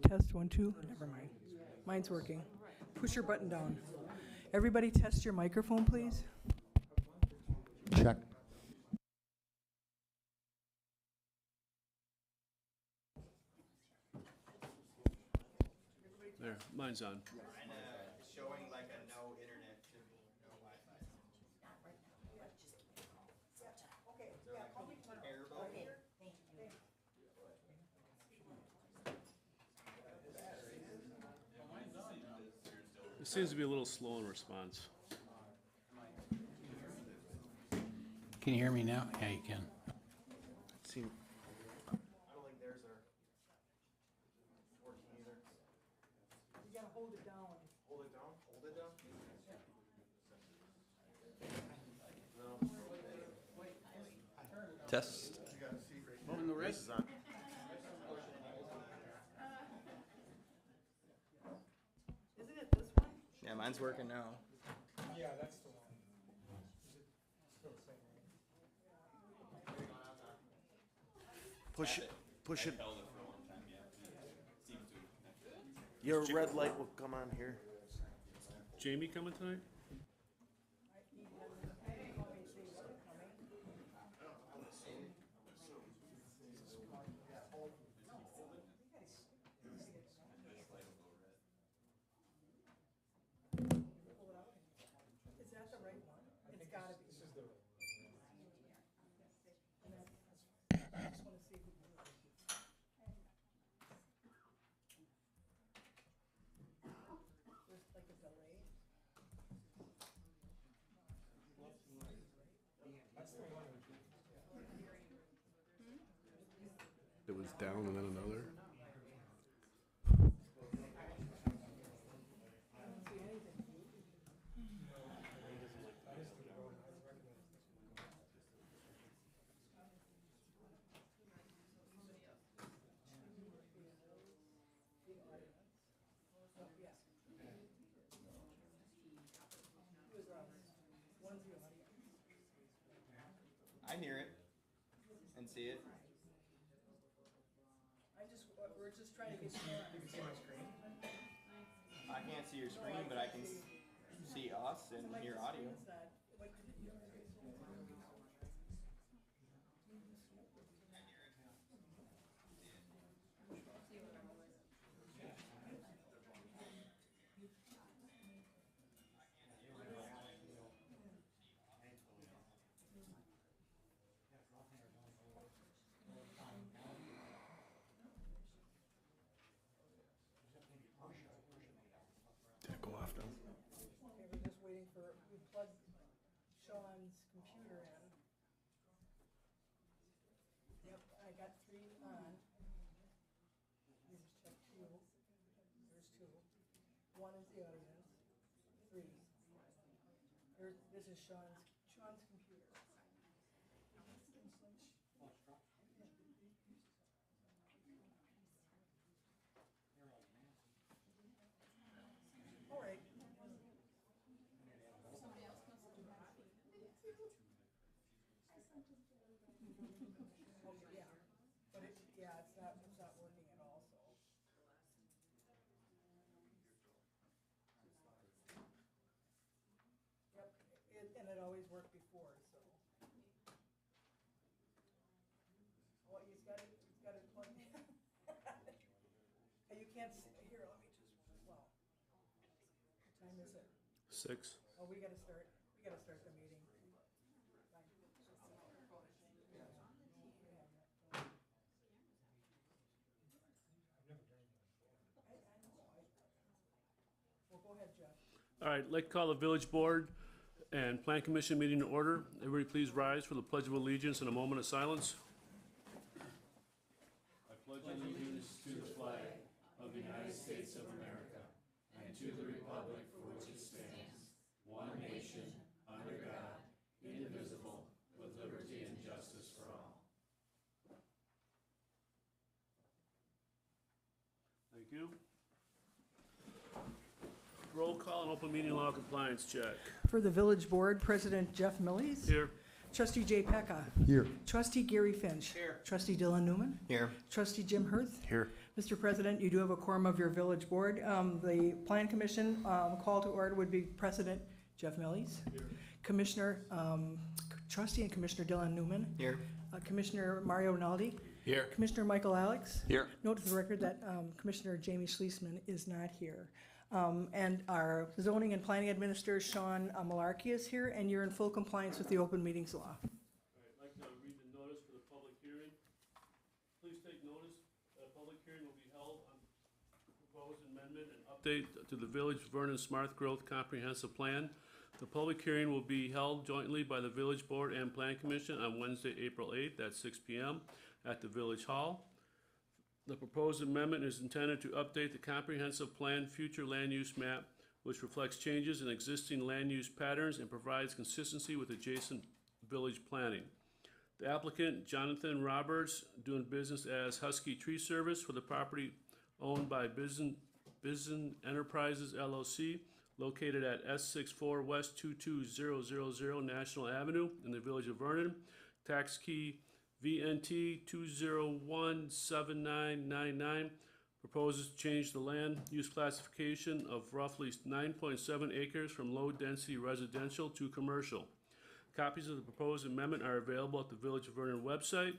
Test 1, 2. Never mind. Mine's working. Push your button down. Everybody test your microphone, please. Check. There, mine's on. Showing like a no internet to no Wi-Fi. Terrible. It seems to be a little slow in response. Can you hear me now? Yeah, you can. Seem, I don't think theirs are working either. You gotta hold it down. Hold it down? Hold it down? Test. Oh, and the race is on. Isn't it this one? Yeah, mine's working now. Yeah, that's the one. Push it. Push it. Your red light will come on here. Jamie coming tonight? Is that the right one? It's gotta be. This is the. I just wanna see who. There's like a delay. That's the one. It was down and then another. I hear it and see it. We're just trying to get you on. You can see my screen. I can't see your screen, but I can see us and hear audio. Did it go off now? Okay, we're just waiting for, we plugged Sean's computer in. Yep, I got 3 on. Let's check 2. There's 2. 1 is the audience. 3. This is Sean's computer. All right. Okay, yeah, but it's not working at all, so. Yep, and it always worked before, so. Well, he's got it plugged in. And you can't see, here, let me just, well, what time is it? 6. Oh, we gotta start the meeting. Well, go ahead, Jeff. All right, I'd like to call the village board and plan commission meeting to order. Everybody please rise for the pledge of allegiance in a moment of silence. I pledge allegiance to the flag of the United States of America and to the republic for which it stands, one nation, under God, indivisible, with liberty and justice for all. Thank you. Roll call and open meeting law compliance check. For the village board, President Jeff Millies. Here. Trustee Jay Pecca. Here. Trustee Gary Finch. Here. Trustee Dylan Newman. Here. Trustee Jim Hirth. Here. Mr. President, you do have a quorum of your village board. The Plan Commission call to order would be President Jeff Millies. Commissioner, Trustee and Commissioner Dylan Newman. Here. Commissioner Mario Rinaldi. Here. Commissioner Michael Alex. Here. Note to the record that Commissioner Jamie Schliessman is not here. And our zoning and planning administrator, Sean Malarkey, is here, and you're in full compliance with the open meetings law. All right, I'd like to read the notice for the public hearing. Please take notice that a public hearing will be held on proposed amendment and update to the Village Vernon Smart Growth Comprehensive Plan. The public hearing will be held jointly by the Village Board and Plan Commission on Wednesday, April 8th at 6 p.m. at the Village Hall. The proposed amendment is intended to update the comprehensive plan future land use map, which reflects changes in existing land use patterns and provides consistency with adjacent village planning. The applicant, Jonathan Roberts, doing business as Husky Tree Service for the property owned by Bison Enterprises LLC, located at S64 West 22000 National Avenue in the Village of Vernon. Tax key VNT 2017999, proposes to change the land use classification of roughly 9.7 acres from low-density residential to commercial. Copies of the proposed amendment are available at the Village of Vernon website.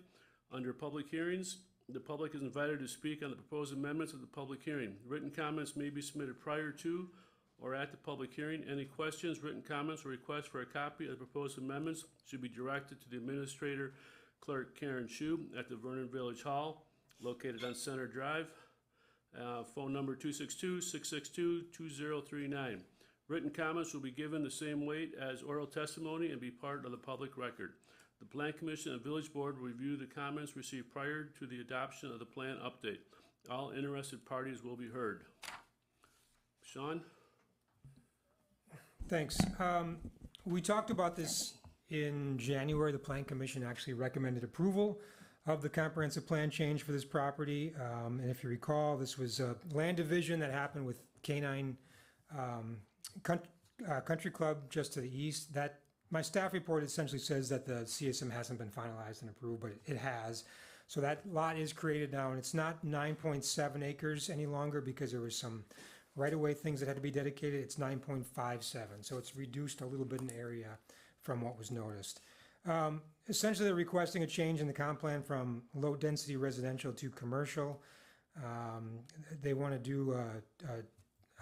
Under public hearings, the public is invited to speak on the proposed amendments at the public hearing. Written comments may be submitted prior to or at the public hearing. Any questions, written comments, or requests for a copy of the proposed amendments should be directed to the Administrator Clerk Karen Shu at the Vernon Village Hall, located on Center Drive. Phone number 262-662-2039. Written comments will be given the same weight as oral testimony and be part of the public record. The Plan Commission and Village Board will review the comments received prior to the adoption of the plan update. All interested parties will be heard. Sean? Thanks. We talked about this in January. The Plan Commission actually recommended approval of the comprehensive plan change for this property. And if you recall, this was a land division that happened with Canine Country Club just to the east. That my staff report essentially says that the CSM hasn't been finalized and approved, but it has. So that lot is created now, and it's not 9.7 acres any longer because there was some right-of-way things that had to be dedicated. It's 9.57, so it's reduced a little bit in area from what was noticed. Essentially, they're requesting a change in the comp plan from low-density residential to commercial. They want to do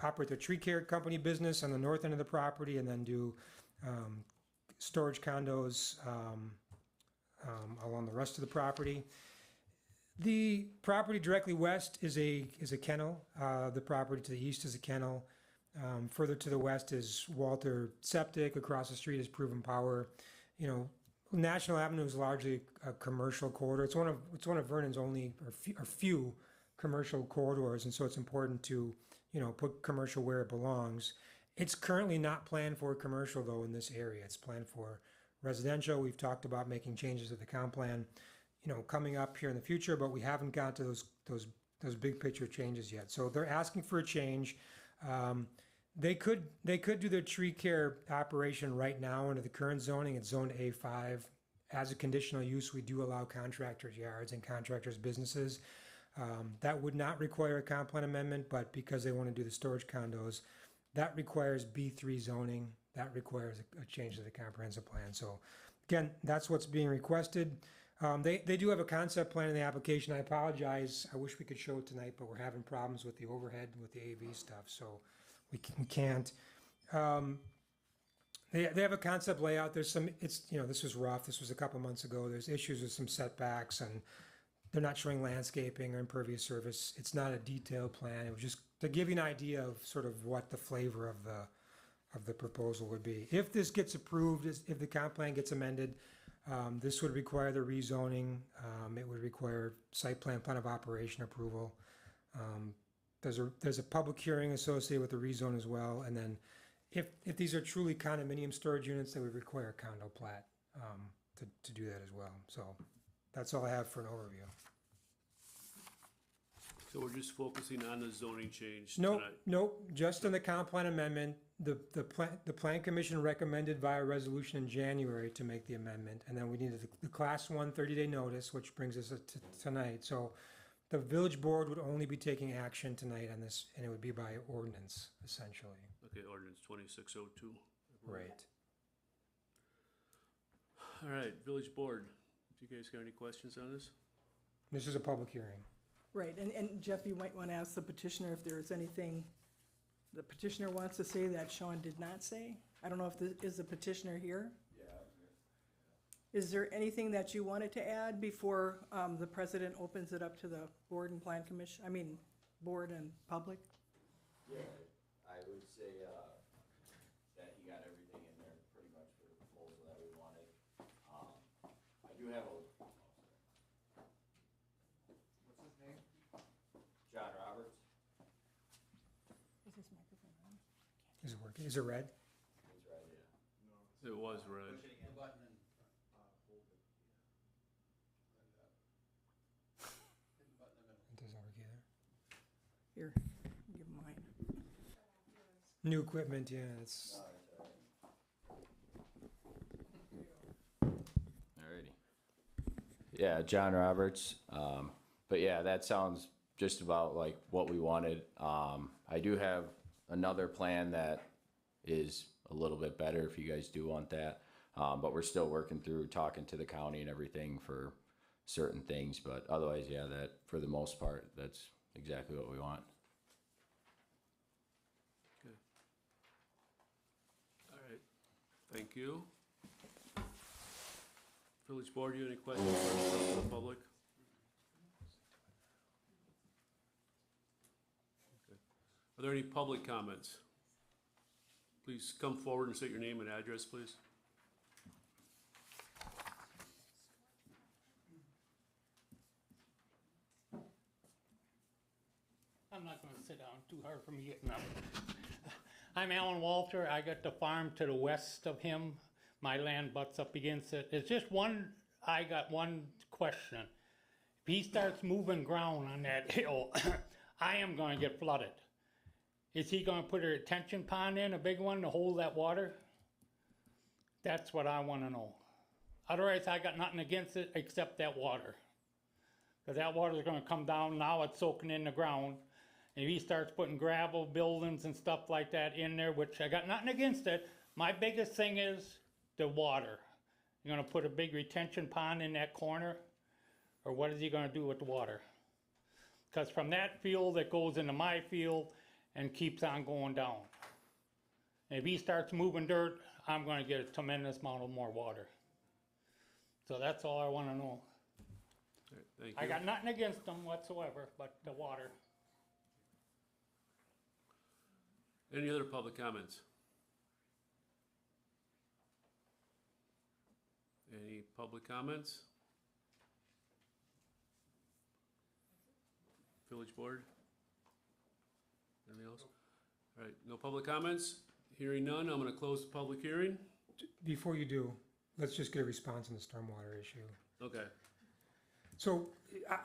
operate their tree care company business on the north end of the property, and then do storage condos along the rest of the property. The property directly west is a kennel. The property to the east is a kennel. Further to the west is Walter Septic. Across the street is Proven Power. You know, National Avenue is largely a commercial corridor. It's one of Vernon's only or few commercial corridors, and so it's important to, you know, put commercial where it belongs. It's currently not planned for commercial though in this area. It's planned for residential. We've talked about making changes to the comp plan, you know, coming up here in the future, but we haven't got to those big picture changes yet. So they're asking for a change. They could do their tree care operation right now under the current zoning. It's zoned A5. As a conditional use, we do allow contractors' yards and contractors' businesses. That would not require a comp plan amendment, but because they want to do the storage condos, that requires B3 zoning. That requires a change to the comprehensive plan. So again, that's what's being requested. They do have a concept plan in the application. I apologize. I wish we could show it tonight, but we're having problems with the overhead and with the AV stuff, so we can't. They have a concept layout. There's some, this was rough. This was a couple months ago. There's issues with some setbacks, and they're not showing landscaping or impervious surface. It's not a detailed plan. It was just to give you an idea of sort of what the flavor of the proposal would be. If this gets approved, if the comp plan gets amended, this would require the rezoning. It would require site plan of operation approval. There's a public hearing associated with the rezone as well, and then if these are truly condominium storage units, they would require a condo plat to do that as well. So that's all I have for an overview. So we're just focusing on the zoning change Nope, tonight? nope, just on the comp plan amendment. The plan commission recommended via resolution in January to make the amendment, and then we needed the class 1 30-day notice, which brings us to tonight. So the village board would only be taking action tonight on this, and it would be by ordinance, essentially. Okay, ordinance 2602. Right. All right, village board, do you guys got any questions on this? This is a public hearing. Right, and Jeff, you might want to ask the petitioner if there is anything the petitioner wants to say that Sean did not say. I don't know if is the petitioner here? Yeah. Is there anything that you wanted to add before the president opens it up to the board and plan commission, board and public? Yeah, I would say, that he got everything in there pretty much for the proposal that we wanted. I do have a. What's his name? John Roberts. Is this microphone on? Is it working? Is it red? It's right, yeah. It was red. Push it again. Button and, hold it. Hit the button in the middle. It doesn't work either. Here, give him mine. New equipment, yeah, it's, Alrighty. Yeah, John Roberts. But yeah, that sounds just about like what we wanted. I do have another plan that is a little bit better if you guys do want that. But we're still working through talking to the county and everything for certain things. But otherwise, yeah, that for the most part, that's exactly what we want. Okay. All right, thank you. Village board, do you have any questions for the public? Okay. Are there any public comments? Please come forward and state your name and address, please. I'm not gonna sit down, too hard for me getting up. I'm Alan Walter, I got the farm to the west of him, my land butts up against it. It's just I got one question. If he starts moving ground on that hill, I am gonna get flooded. Is he gonna put a retention pond in, a big one, to hold that water? That's what I wanna know. Otherwise, I got nothing against it except that water. Cause that water's gonna come down, now it's soaking in the ground. And if he starts putting gravel buildings and stuff like that in there, which I got nothing against it, my biggest thing is the water. You're gonna put a big retention pond in that corner? Or what is he gonna do with the water? Cause from that field, it goes into my field and keeps on going down. And if he starts moving dirt, I'm gonna get a tremendous amount of more water. So that's all I wanna know. All right, thank you. I got nothing against them whatsoever, but the water. Any other public comments? Any public comments? Village board? Anything else? All right, no public comments? Hearing none, I'm gonna close the public hearing. before you do, let's just get a response on the stormwater issue. Okay, So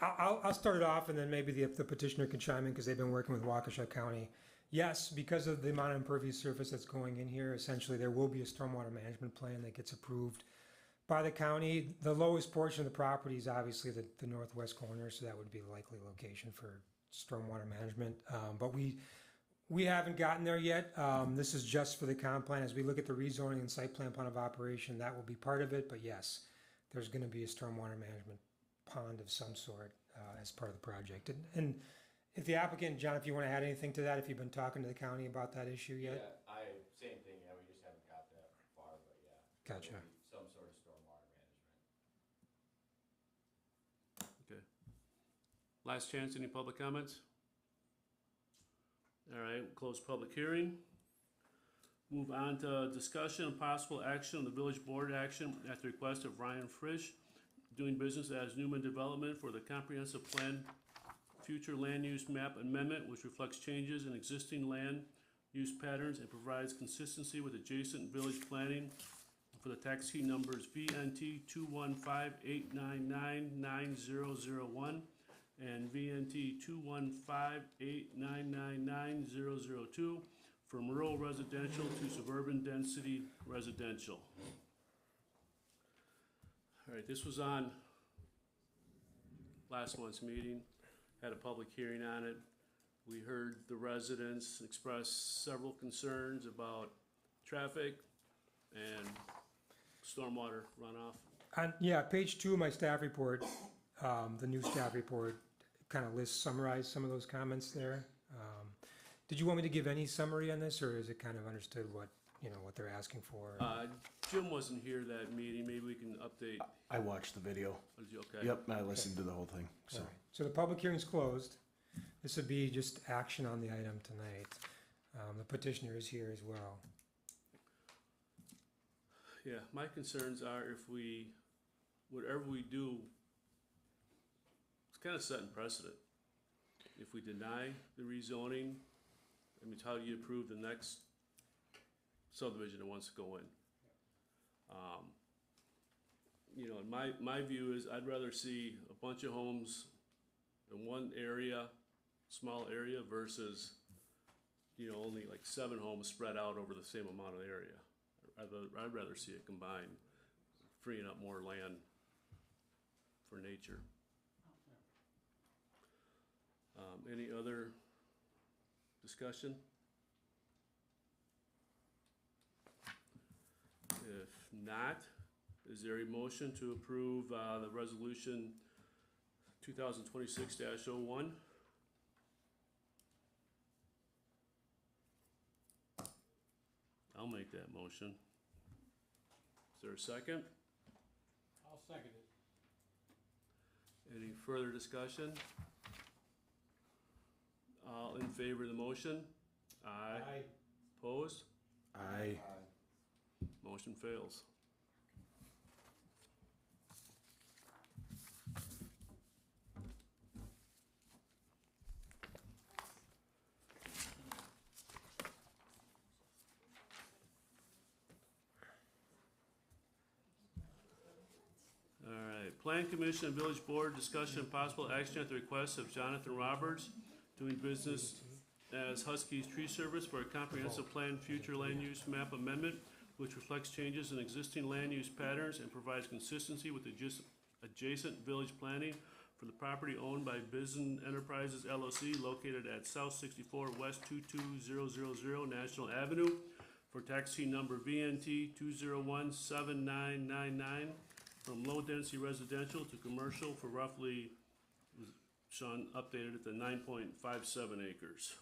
I'll start it off, and then maybe the petitioner can chime in because they've been working with Waukesha County. Yes, because of the amount of impervious surface that's going in here, essentially there will be a stormwater management plan that gets approved by the county. The lowest portion of the property is obviously the northwest corner, so that would be the likely location for stormwater management. But we haven't gotten there yet. This is just for the comp plan. As we look at the rezoning and site plan of operation, that will be part of it. But yes, there's going to be a stormwater management pond of some sort as part of the project. And if the applicant, John, if you want to add anything to that, if you've been talking to the county about that issue yet? Yeah, same thing, yeah, we just haven't got that far, but yeah. Gotcha. There'll be some sort of stormwater management. okay. Last chance, any public comments? All right, close public hearing. Move on to discussion and possible action on the village board action at the request of Ryan Frisch, doing business as Newman Development for the comprehensive plan future land use map amendment, which reflects changes in existing land use patterns and provides consistency with adjacent village planning for the tax key numbers VNT 21589999001 and VNT 2158999-002 from rural residential to suburban density residential. All right, this was on last month's meeting, had a public hearing on it. We heard the residents express several concerns about traffic and stormwater runoff. Yeah, page 2 of my staff report, the new staff report, kind of summarize some of those comments there. Did you want me to give any summary on this, or is it kind of understood what they're asking for? Jim wasn't here that meeting, maybe we can update. I watched the video. Was you okay? Yep, I listened to the whole thing, so. All right. So the public hearing's closed. This would be just action on the item tonight. The petitioner is here as well. Yeah, my concerns are whatever we do, it's kind of setting precedent. If we deny the rezoning, I mean, how do you approve the next subdivision that wants to go in? My view is I'd rather see a bunch of homes in one area, small area, versus, only like 7 homes spread out over the same amount of area. I'd rather see it combined, freeing up more land for nature. Any other discussion? If not, is there a motion to approve the resolution 2026-01? I'll make that motion. Is there a second? I'll second it. Any further discussion? All in favor of the motion? Aye. Opposed? I, Motion fails. All right, Plan Commission and Village Board discussion and possible action at the request of Jonathan Roberts, doing business as Husky's Tree Service, for a comprehensive plan future land use map amendment, which reflects changes in existing land use patterns and provides consistency with adjacent village planning for the property owned by Bizen Enterprises LLC located at South 64 West 22000 National Avenue for tax C number VNT 2017999 from low density residential to commercial for roughly, Sean updated it to 9.57 acres.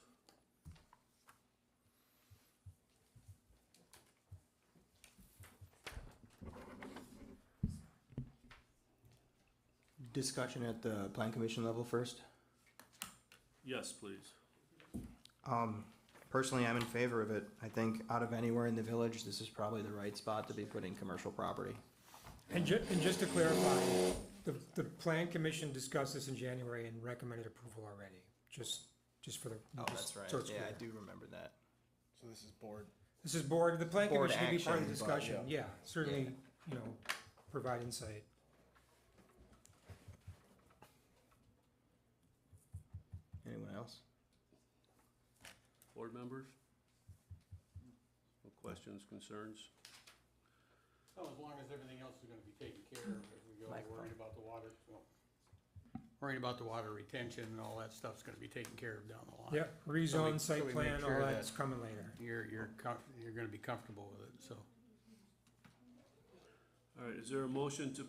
Discussion at the plan commission level first. Yes, please. Personally, I'm in favor of it. I think out of anywhere in the village, this is probably the right spot to be putting commercial property. And just to clarify, the plan commission discussed this in January and recommended approval already, just for the. Oh, that's right. So it's Yeah, clear. I do remember that. so this is board. This is board, the plan Board commission will be part of the action, but, discussion, yeah, certainly, provide insight. Anyone else? Board members? No questions, concerns? Well, as long as everything else is gonna be taken care of, if we go Microphone. worried about the water, worrying about the water retention and all that stuff's gonna be taken care of down the line. Yep, rezone, so site we plan, make all sure that's that- coming later. You're gonna be comfortable with it, so. All right, is there a motion to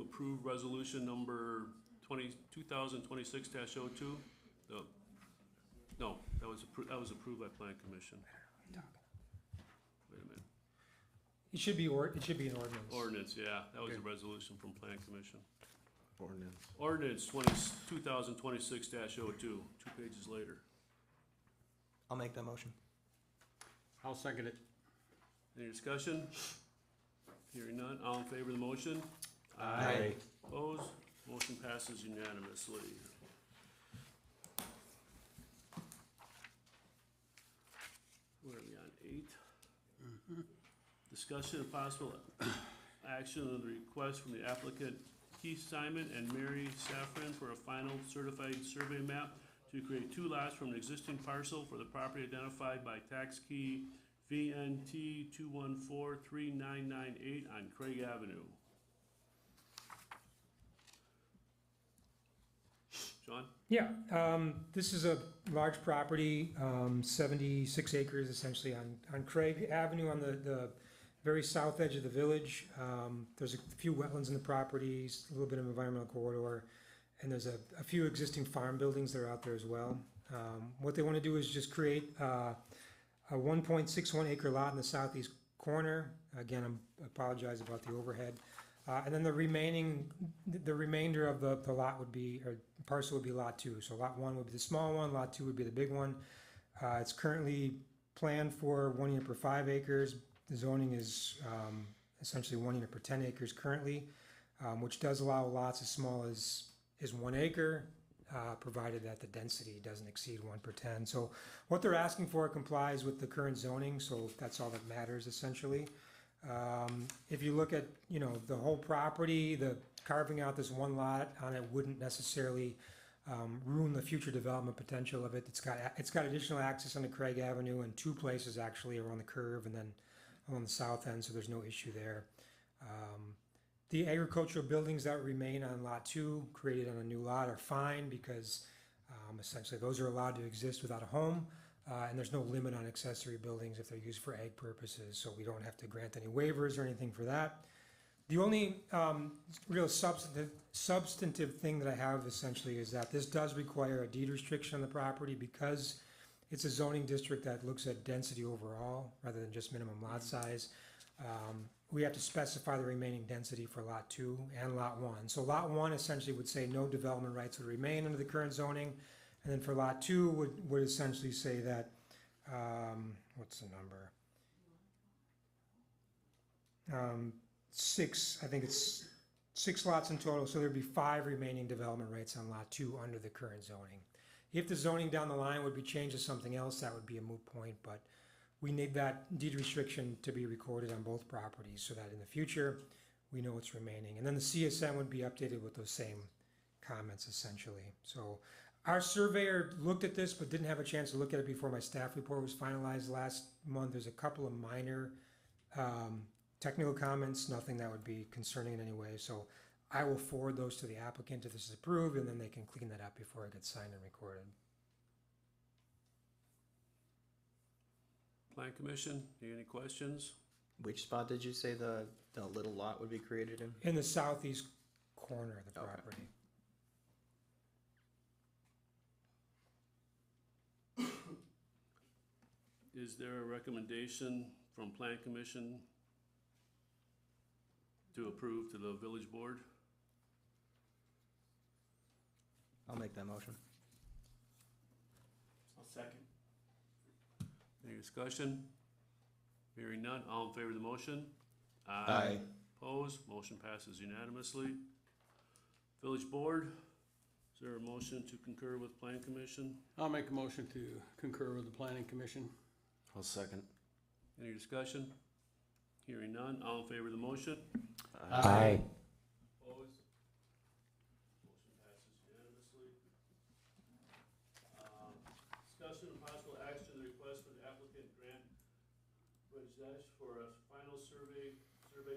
approve resolution number 2026-02? No, that was approved by Plan Commission. Wait a minute. It should be an ordinance. Ordinance, yeah, that was a Okay. resolution from Plan Commission. Ordinance. Ordinance 2026-02, 2 pages later. I'll make that motion. I'll second it. Any discussion? Hearing none, all in favor of the motion? Aye. Opposed? Motion passes unanimously. Where are we on, 8? Discussion and possible action on the request from the applicant Keith Simon and Mary Safran for a final certified survey map to create 2 lots from an existing parcel for the property identified by tax key VNT 2143998 on Craig Avenue. John? Yeah, this is a large property, 76 acres essentially on Craig Avenue on the very south edge of the village. There's a few wetlands in the property, a little bit of environmental corridor, and there's a few existing farm buildings that are out there as well. What they want to do is just create a 1.61 acre lot in the southeast corner. Again, I apologize about the overhead. And then the remainder of the lot would be, or parcel would be lot 2. So lot 1 would be the small one, lot 2 would be the big one. It's currently planned for 1 unit per 5 acres. The zoning is essentially 1 unit per 10 acres currently, which does allow lots as small as 1 acre, provided that the density doesn't exceed 1 per 10. So what they're asking for complies with the current zoning, so that's all that matters essentially. If you look at, the whole property, the carving out this 1 lot on it wouldn't necessarily ruin the future development potential of it. It's got additional access onto Craig Avenue in 2 places actually around the curve and then along the south end, so there's no issue there. The agricultural buildings that remain on lot 2 created on a new lot are fine because essentially those are allowed to exist without a home. And there's no limit on accessory buildings if they're used for ag purposes, so we don't have to grant any waivers or anything for that. The only real substantive thing that I have essentially is that this does require a deed restriction on the property because it's a zoning district that looks at density overall rather than just minimum lot size. We have to specify the remaining density for lot 2 and lot 1. So lot 1 essentially would say no development rights would remain under the current zoning. And then for lot 2 would essentially say that, what's the number? 6, I think it's 6 lots in total, so there'd be 5 remaining development rights on lot 2 under the current zoning. If the zoning down the line would be changed to something else, that would be a moot point, but we need that deed restriction to be recorded on both properties so that in the future, we know what's remaining. And then the CSM would be updated with those same comments essentially. So our surveyor looked at this but didn't have a chance to look at it before my staff report was finalized last month. There's a couple of minor technical comments, nothing that would be concerning in any way. So I will forward those to the applicant if this is approved, and then they can clean that up before it gets signed and recorded. Plan Commission, any questions? Which spot did you say the little lot would be created in? In the southeast corner of the Okay. property. Is there a recommendation from Plan Commission to approve to the village board? I'll make that motion. I'll second. Any discussion? Hearing none, all in favor of the motion? Aye. Opposed, motion passes unanimously. Village board, is there a motion to concur with Plan Commission? I'll make a motion to concur with the planning commission. I'll second. Any discussion? Hearing none, all in favor of the motion? Aye. Opposed? Motion passes unanimously. Discussion and possible action, the request for the applicant grant Rajesh for a final survey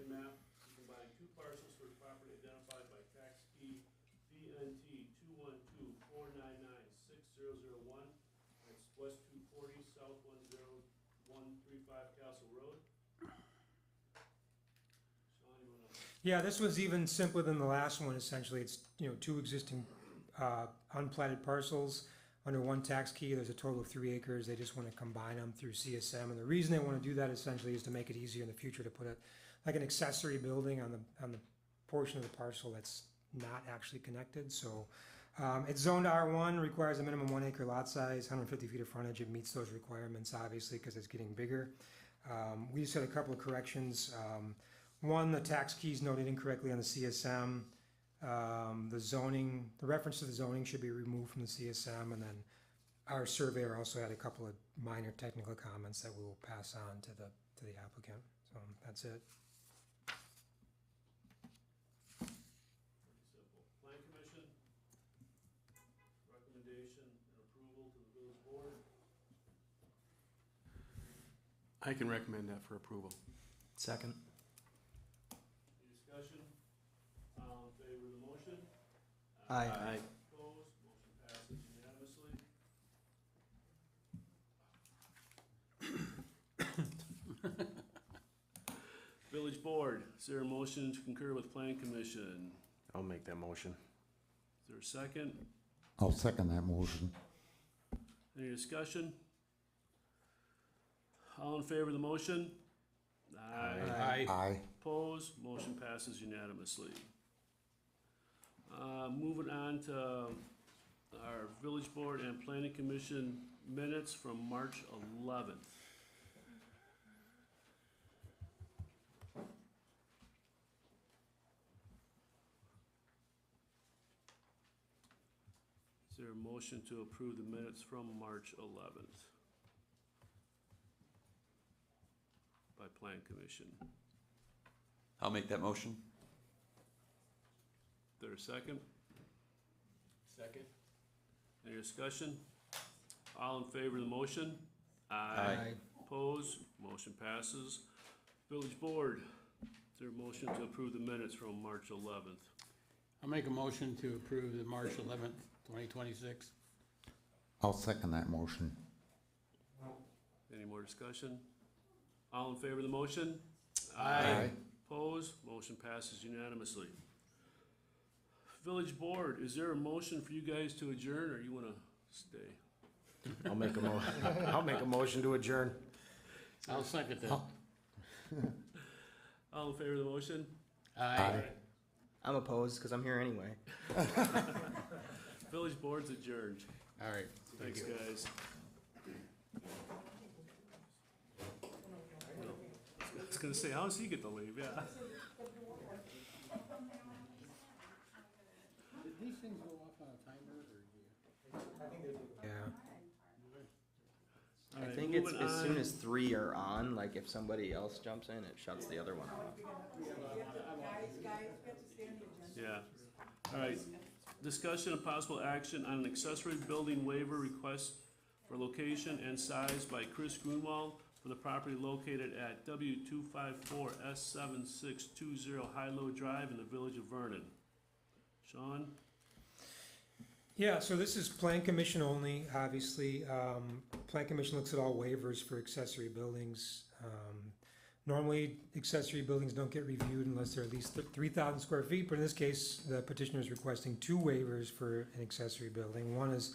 map to combine 2 parcels for the property identified by tax key VNT 21249960001. That's West 240, South 10135 Castle Road. Sean, you wanna? Yeah, this was even simpler than the last one. Essentially, it's 2 existing unplatted parcels under 1 tax key. There's a total of 3 acres. They just want to combine them through CSM, and the reason they want to do that essentially is to make it easier in the future to put like an accessory building on the portion of the parcel that's not actually connected. So it's zoned R1, requires a minimum 1 acre lot size, 150 feet of frontage. It meets those requirements obviously because it's getting bigger. We just had a couple of corrections. One, the tax key is noted incorrectly on the CSM. The reference to the zoning should be removed from the CSM, and then our surveyor also had a couple of minor technical comments that we will pass on to the applicant. So that's it. Village Board. I can recommend that for approval. Second. Any discussion? All in favor of the motion? Aye. Opposed? Motion passes unanimously. Village Board, is there a motion to concur with Plan Commission? I'll make that motion. Is there a second? I'll second that motion. Any discussion? All in favor of the motion? Aye. Aye. Opposed? Motion passes unanimously. Moving on to our Village Board and Planning Commission minutes from March 11th. Is there a motion to approve the minutes from March 11th by Plan Commission? I'll make that motion. Is there a second? Second. Any discussion? All in favor of the motion? Aye. Opposed? Motion passes. Village Board, is there a motion to approve the minutes from March 11th? I'll make a motion to approve the March 11th, 2026. I'll second that motion. Any more discussion? All in favor of the motion? Aye. Opposed? Motion passes unanimously. Village Board, is there a motion for you guys to adjourn, or you wanna stay? I'll make a motion to adjourn. I'll second that. All in favor of the motion? Aye. I'm opposed because I'm here anyway. Village Board's adjourned. All right. Thanks, guys. I was gonna say, how does he get to leave? Yeah. Did these things go off on a timer, or Yeah. All I right, think it's moving as soon on. as 3 are on, like if somebody else jumps in, it shuts the other one off. Yeah. All right. Discussion of possible action on an accessory building waiver request for location and size by Chris Grunwald for the property located at W254S7620 High-Low Drive in the village of Vernon. Sean? Yeah, so this is Plan Commission only, obviously. Plan Commission looks at all waivers for accessory buildings. Normally, accessory buildings don't get reviewed unless they're at least 3,000 square feet, but in this case, the petitioner is requesting 2 waivers for an accessory building. One is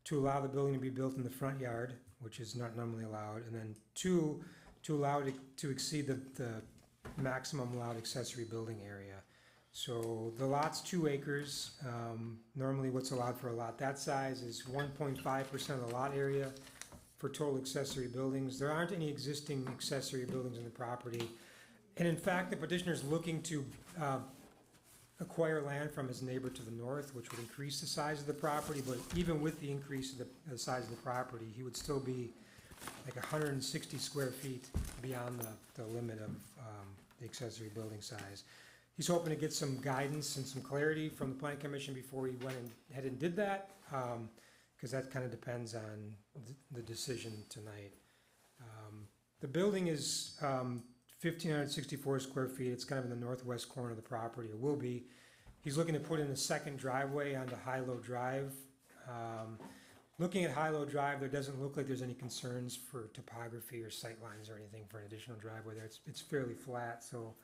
to allow the building to be built in the front yard, which is not normally allowed, and then 2, to allow it to exceed the maximum allowed accessory building area. So the lot's 2 acres. Normally what's allowed for a lot that size is 1.5% of the lot area for total accessory buildings. There aren't any existing accessory buildings in the property. And in fact, the petitioner is looking to acquire land from his neighbor to the north, which would increase the size of the property. But even with the increase of the size of the property, he would still be like 160 square feet beyond the limit of the accessory building size. He's hoping to get some guidance and some clarity from the Plan Commission before he went ahead and did that, because that kind of depends on the decision tonight. The building is 1,564 square feet. It's kind of in the northwest corner of the property, or will be. He's looking to put in a second driveway onto High-Low Drive. Looking at High-Low Drive, there doesn't look like there's any concerns for topography or sight lines or anything for an additional driveway there. It's fairly flat, so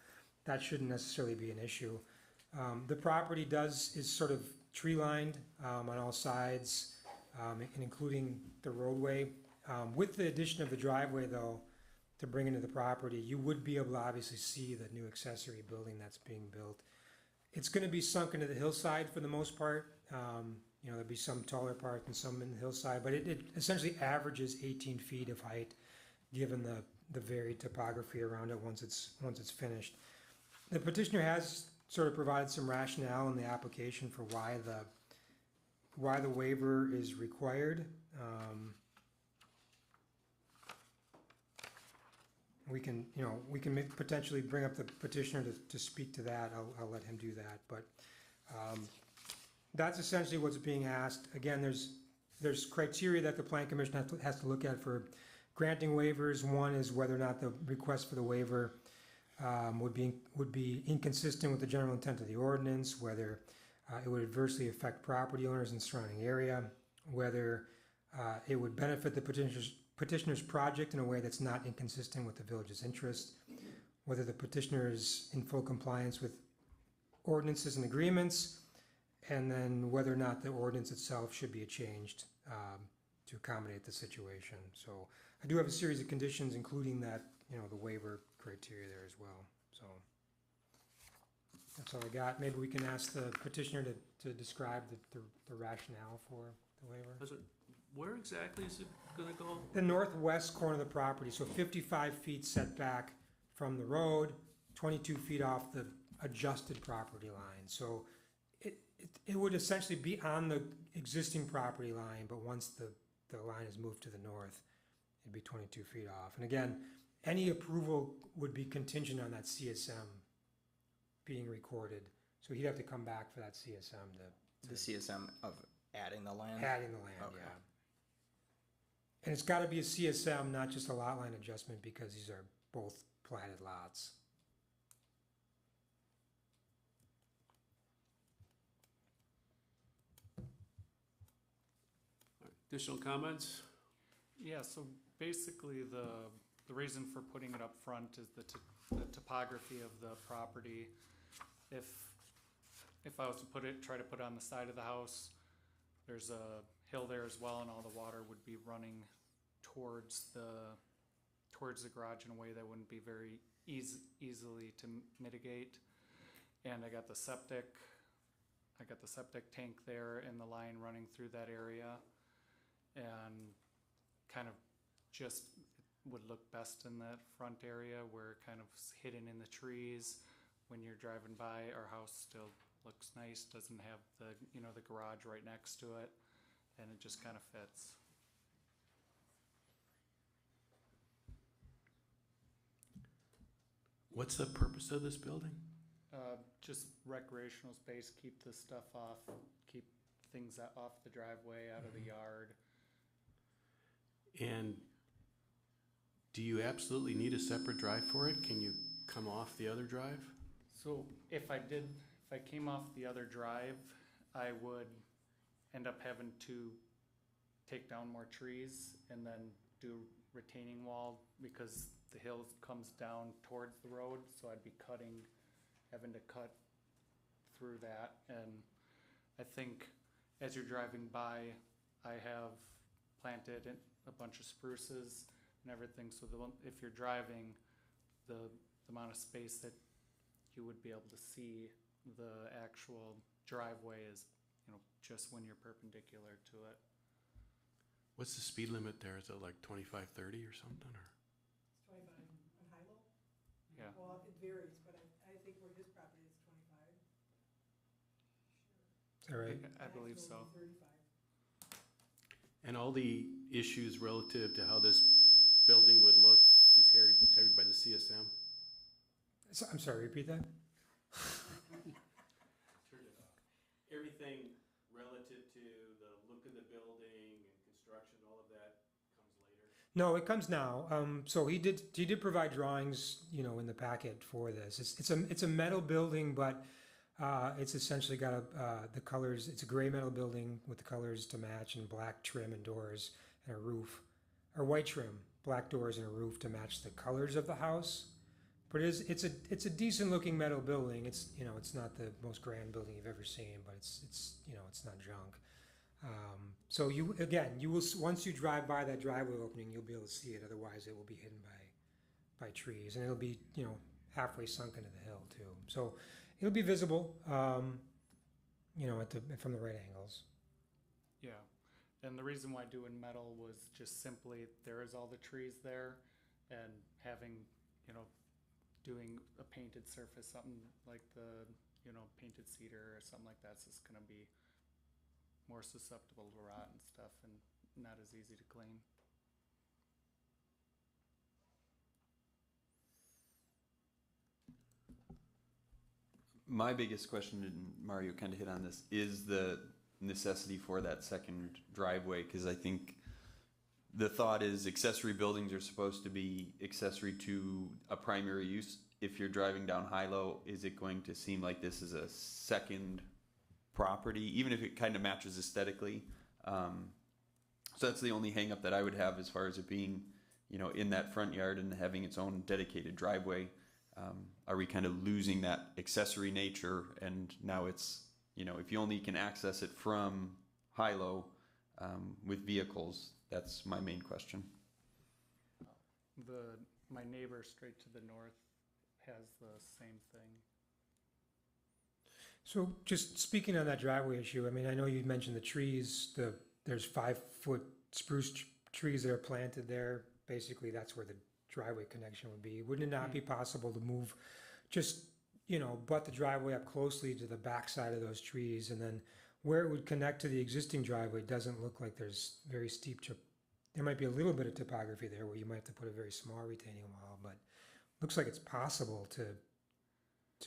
that shouldn't necessarily be an issue. The property is sort of tree lined on all sides, and including the roadway. With the addition of the driveway, though, to bring into the property, you would be able to obviously see the new accessory building that's being built. It's going to be sunk into the hillside for the most part. There'll be some taller parts and some in the hillside, but it essentially averages 18 feet of height, given the varied topography around it once it's finished. The petitioner has sort of provided some rationale in the application for why the waiver is required. We can potentially bring up the petitioner to speak to that. I'll let him do that. But that's essentially what's being asked. Again, there's there's criteria that the Plan Commission has to look at for granting waivers. One is whether or not the request for the waiver would be inconsistent with the general intent of the ordinance, whether it would adversely affect property owners in the surrounding area, whether it would benefit the petitioner's project in a way that's not inconsistent with the village's interest, whether the petitioner is in full compliance with ordinances and agreements, and then whether or not the ordinance itself should be changed to accommodate the situation. So I do have a series of conditions, including that, the waiver criteria there as well. So that's all I got. Maybe we can ask the petitioner to describe the rationale for the waiver. Where exactly is it gonna go? The northwest corner of the property, so 55 feet setback from the road, 22 feet off the adjusted property line. So it would essentially be on the existing property line, but once the line is moved to the north, it'd be 22 feet off. And again, any approval would be contingent on that CSM being recorded. So he'd have to come back for that CSM The CSM of adding the land? adding the land, Okay. yeah. And it's gotta be a CSM, not just a lot line adjustment, because these are both platted lots. Additional comments? Yeah, so basically the reason for putting it up front is the topography of the property. If I was to try to put it on the side of the house, there's a hill there as well, and all the water would be running towards the garage in a way that wouldn't be very easily to mitigate. And I got the septic tank there and the line running through that area, and kind of just would look best in that front area where kind of hidden in the trees. When you're driving by, our house still looks nice, doesn't have the garage right next to it, and it just kind of fits. What's the purpose of this building? Just recreational space, keep the stuff off, keep things off the driveway, out of the yard. And do you absolutely need a separate drive for it? Can you come off the other drive? So if I came off the other drive, I would end up having to take down more trees and then do retaining wall, because the hill comes down towards the road, so I'd be having to cut through that. And I think as you're driving by, I have planted a bunch of spruces and everything, so if you're driving, the amount of space that you would be able to see the actual driveway is, just when you're perpendicular to it. What's the speed limit there? Is it like 25, 30 or something? Or? It's 25 on high-low? Yeah. Well, it varies, but I think where his property is 25. Is that right? I believe so. Maximum 35. And all the issues relative to how this building would look is carried by the CSM? So, I'm sorry, repeat that? Everything relative to the look of the building and construction, all of that comes later? No, it comes now. So he did provide drawings, in the packet for this. It's a metal building, but it's essentially got the colors. It's a gray metal building with the colors to match, and black trim and doors and a roof, or white trim, black doors and a roof to match the colors of the house. But it's a decent looking metal building. It's not the most grand building you've ever seen, but it's not junk. So you will, once you drive by that driveway opening, you'll be able to see it. Otherwise, it will be hidden by trees, and it'll be halfway sunk into the hill too. So it'll be visible, from the right angles. Yeah, and the reason why doing metal was just simply there is all the trees there, and having doing a painted surface, something like the painted cedar or something like that's just gonna be more susceptible to rot and stuff, and not as easy to clean. My biggest question, and Mario kind of hit on this, is the necessity for that second driveway, because I think the thought is accessory buildings are supposed to be accessory to a primary use. If you're driving down Hilo, is it going to seem like this is a second property, even if it kind of matches aesthetically? So that's the only hang up that I would have as far as it being, you know, in that front yard and having its own dedicated driveway. Are we kind of losing that accessory nature, and now it's, you know, if you only can access it from Hilo with vehicles? That's my main question. My neighbor straight to the north has the same thing. So just speaking on that driveway issue, I mean, I know you mentioned the trees, there's 5-foot spruce trees that are planted there. Basically, that's where the driveway connection would be. Wouldn't it not be possible to move, just, you know, butt the driveway up closely to the backside of those trees, and then where it would connect to the existing driveway doesn't look like there's very steep, there might be a little bit of topography there where you might have to put a very small retaining wall, but looks like it's possible to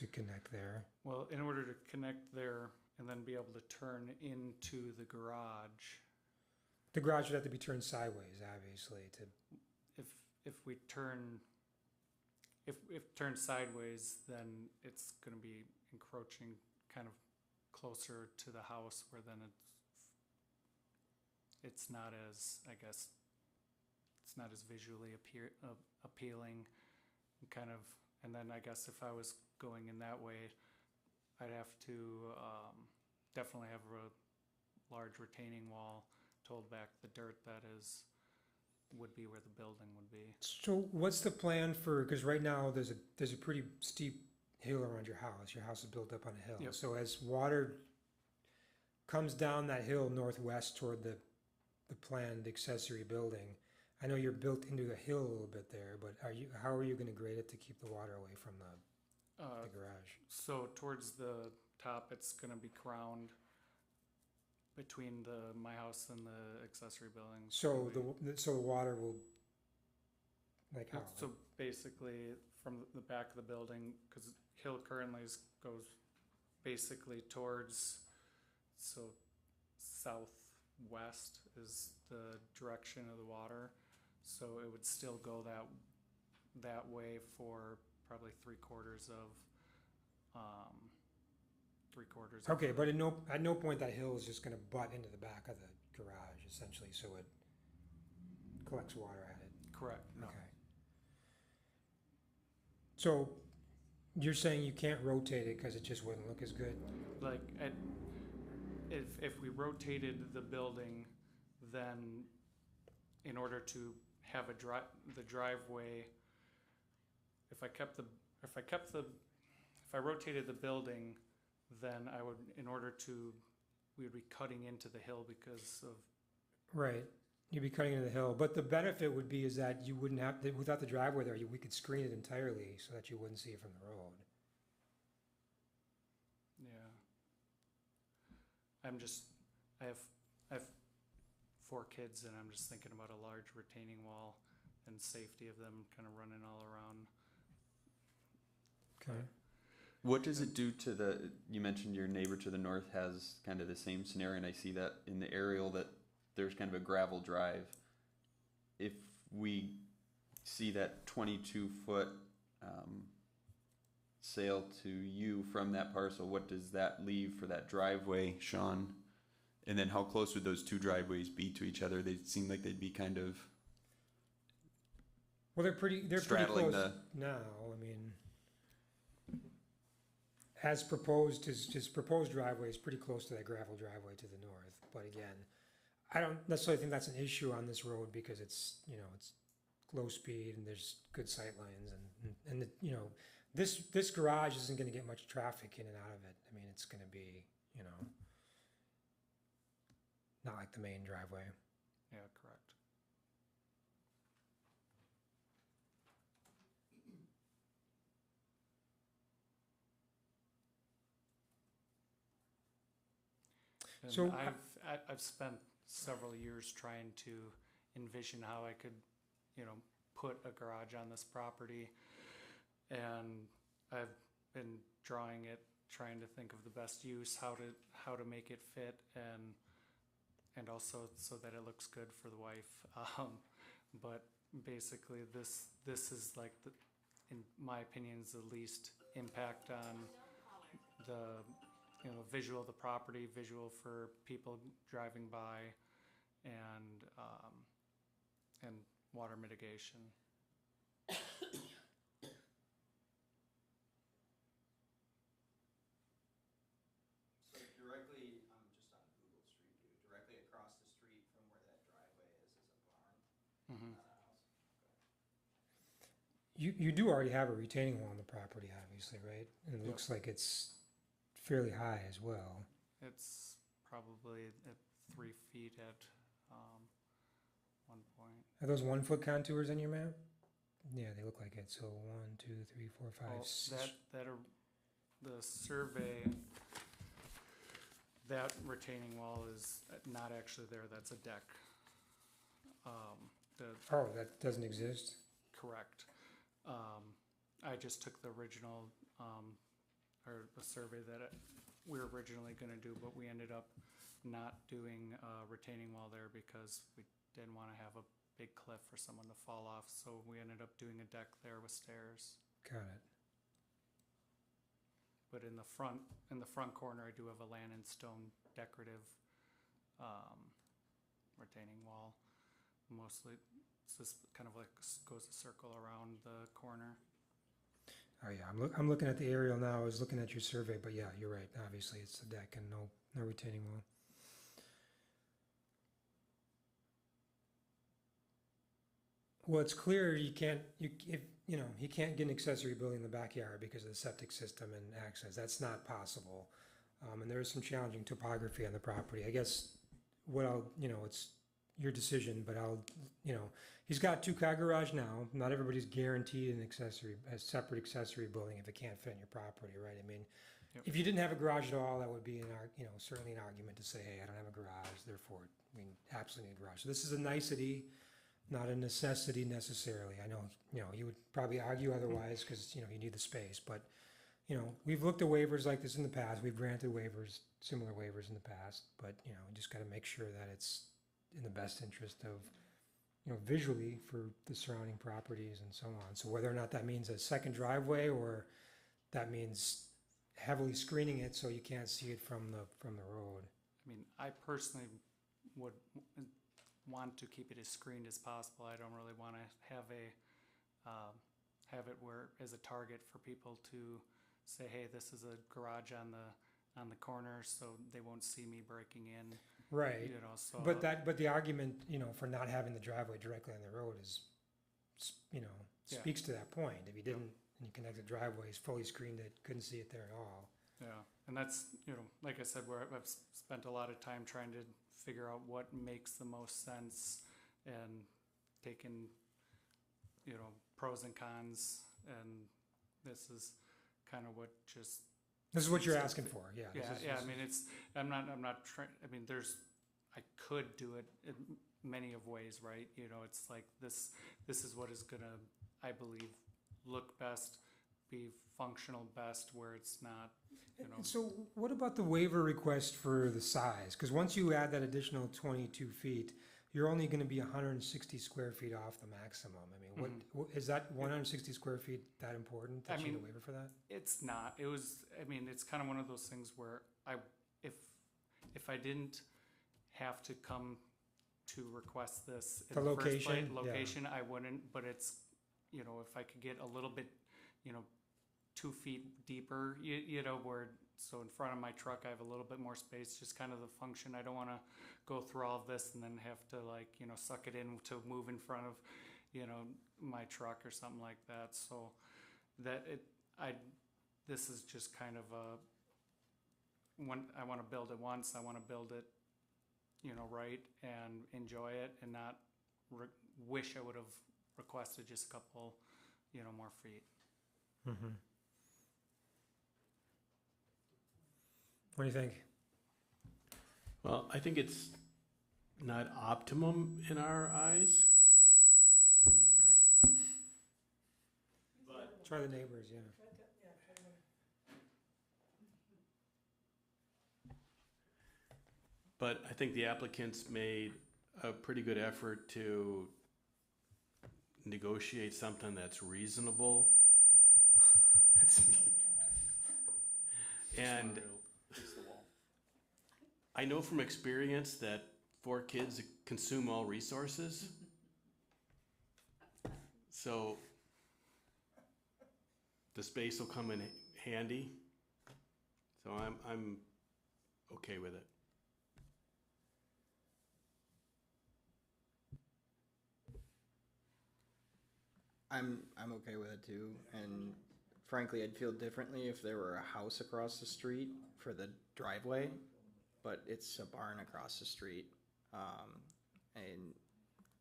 connect there. Well, in order to connect there and then be able to turn into the garage, The garage would have to be turned sideways, obviously, to, if we turn, if turned sideways, then it's gonna be encroaching kind of closer to the house, where then it's not as, I guess, it's not as visually appealing, kind of. And then I guess if I was going in that way, I'd have to definitely have a large retaining wall to hold back the dirt that would be where the building would be. So what's the plan for, because right now there's a pretty steep hill around your house. Your house is built up on a hill. Yep. So as water comes down that hill northwest toward the planned accessory building, I know you're built into a hill a little bit there, but how are you going to grade it to keep the water away from the garage? So towards the top, it's going to be crowned between my house and the accessory building. So the water will, like how? So basically, from the back of the building, because hill currently goes basically towards, so southwest is the direction of the water. So it would still go that way for probably 3/4 of. Okay, but at no point that hill is just going to butt into the back of the garage, essentially, so it collects water at it. Correct. No. Okay. So you're saying you can't rotate it because it just wouldn't look as good? Like if we rotated the building, then in order to have the driveway, if I rotated the building, then we would be cutting into the hill because of. Right, you'd be cutting into the hill, but the benefit would be is that you wouldn't have, without the driveway there, we could screen it entirely so that you wouldn't see it from the road. Yeah. I have 4 kids, and I'm just thinking about a large retaining wall and safety of them kind of running all around. Okay. What does it do to you mentioned your neighbor to the north has kind of the same scenario, and I see that in the aerial that there's kind of a gravel drive. If we see that 22-foot sale to you from that parcel, what does that leave for that driveway, Sean? And then how close would those two driveways be to each other? They seem like they'd be kind of. Well, they're pretty straddling close now. I mean, as proposed, his proposed driveway is pretty close to that gravel driveway to the north. But again, I don't necessarily think that's an issue on this road because it's, you know, it's low speed and there's good sight lines and you know, this garage isn't going to get much traffic in and out of it. I mean, it's going to be, you know, not like the main driveway. Yeah, correct. And So I've spent several years trying to envision how I could, you know, put a garage on this property, and I've been drawing it trying to think of the best use, how to make it fit, and also so that it looks good for the wife. But basically, this is like in my opinion, is the least impact on the visual of the property, visual for people driving by, and water mitigation. So directly, I'm just on Google Street View, directly across the street from where that driveway is a barn. Mm-hmm. Not a house. You do already have a retaining wall on the property, obviously, right? And it Yep. looks like it's fairly high as well. It's probably at 3 feet at one point. Are those 1 foot contours on your map? Yeah, they look like it. So 1, 2, 3, 4, 5, Well, 6. that are the survey. That retaining wall is not actually there. That's a deck. Oh, that doesn't exist? Correct. I just took the original, or the survey that we were originally going to do, but we ended up not doing a retaining wall there because we didn't want to have a big cliff for someone to fall off. So we ended up doing a deck there with stairs. Got it. But in the front corner, I do have a land and stone decorative retaining wall. Mostly, it's just kind of like goes a circle around the corner. Oh yeah, I'm looking at the aerial now. I was looking at your survey, but yeah, you're right. Obviously, it's the deck and no retaining wall. Well, it's clear you can't you can't get an accessory building in the backyard because of the septic system and access. That's not possible, and there is some challenging topography on the property. I guess it's your decision, but he's got 2-car garage now. Not everybody's guaranteed a separate accessory building if it can't fit in your property, right? I mean, Yep. if you didn't have a garage at all, that would be certainly an argument to say, hey, I don't have a garage, therefore, absolutely need a garage. So this is a nicety, not a necessity necessarily. I know, you would probably argue otherwise because, you need the space, but, we've looked at waivers like this in the past. We've granted similar waivers in the past, but, we just got to make sure that it's in the best interest of, visually for the surrounding properties and so on. So whether or not that means a second driveway or that means heavily screening it so you can't see it from the road. I mean, I personally would want to keep it as screened as possible. I don't really want to have it where as a target for people to say, hey, this is a garage on the corner, so they won't see me breaking in. Right. So But the argument, for not having the driveway directly on the road is, speaks to that point. If you didn't, and you connect the driveway, it's fully screened, it couldn't see it there at all. Yeah, and that's, like I said, where I've spent a lot of time trying to figure out what makes the most sense and taking, pros and cons, and this is kind of what just. This is what you're asking for, yeah. I mean, I'm not trying, I could do it in many of ways, right? It's like this is what is gonna, I believe, look best, be functional best, where it's not, And so what about the waiver request for the size? Because once you add that additional 22 feet, you're only going to be 160 square feet off the maximum. I mean, what is that 160 square feet that important that you need a waiver for that? It's not. It's kind of one of those things where if I didn't have to come to request this in the first place, I wouldn't, but it's, if I could get a little bit, 2 feet deeper, where, so in front of my truck, I have a little bit more space, just kind of the function. I don't want to go through all of this and then have to suck it in to move in front of, my truck or something like that. So this is just kind of I want to build it once. I want to build it, right, and enjoy it, and not wish I would have requested just a couple, more feet. Mm-hmm. What do you think? Well, I think it's not optimum in our eyes. Try the neighbors, yeah. But I think the applicants made a pretty good effort to negotiate something that's reasonable. That's me. And I know from experience that 4 kids consume all resources. So the space will come in handy. So I'm okay with it. I'm okay with it too, and frankly, I'd feel differently if there were a house across the street for the driveway, but it's a barn across the street. And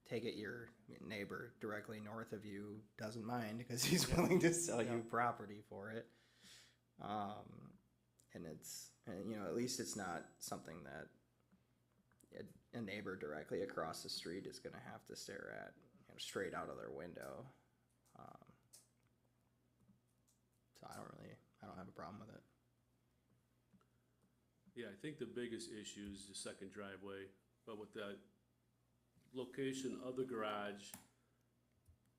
take it your neighbor directly north of you doesn't mind because he's willing to sell you property for it. And you know, at least it's not something that a neighbor directly across the street is going to have to stare at, you know, straight out of their window. So I don't have a problem with it. Yeah, I think the biggest issue is the second driveway, but with that location of the garage,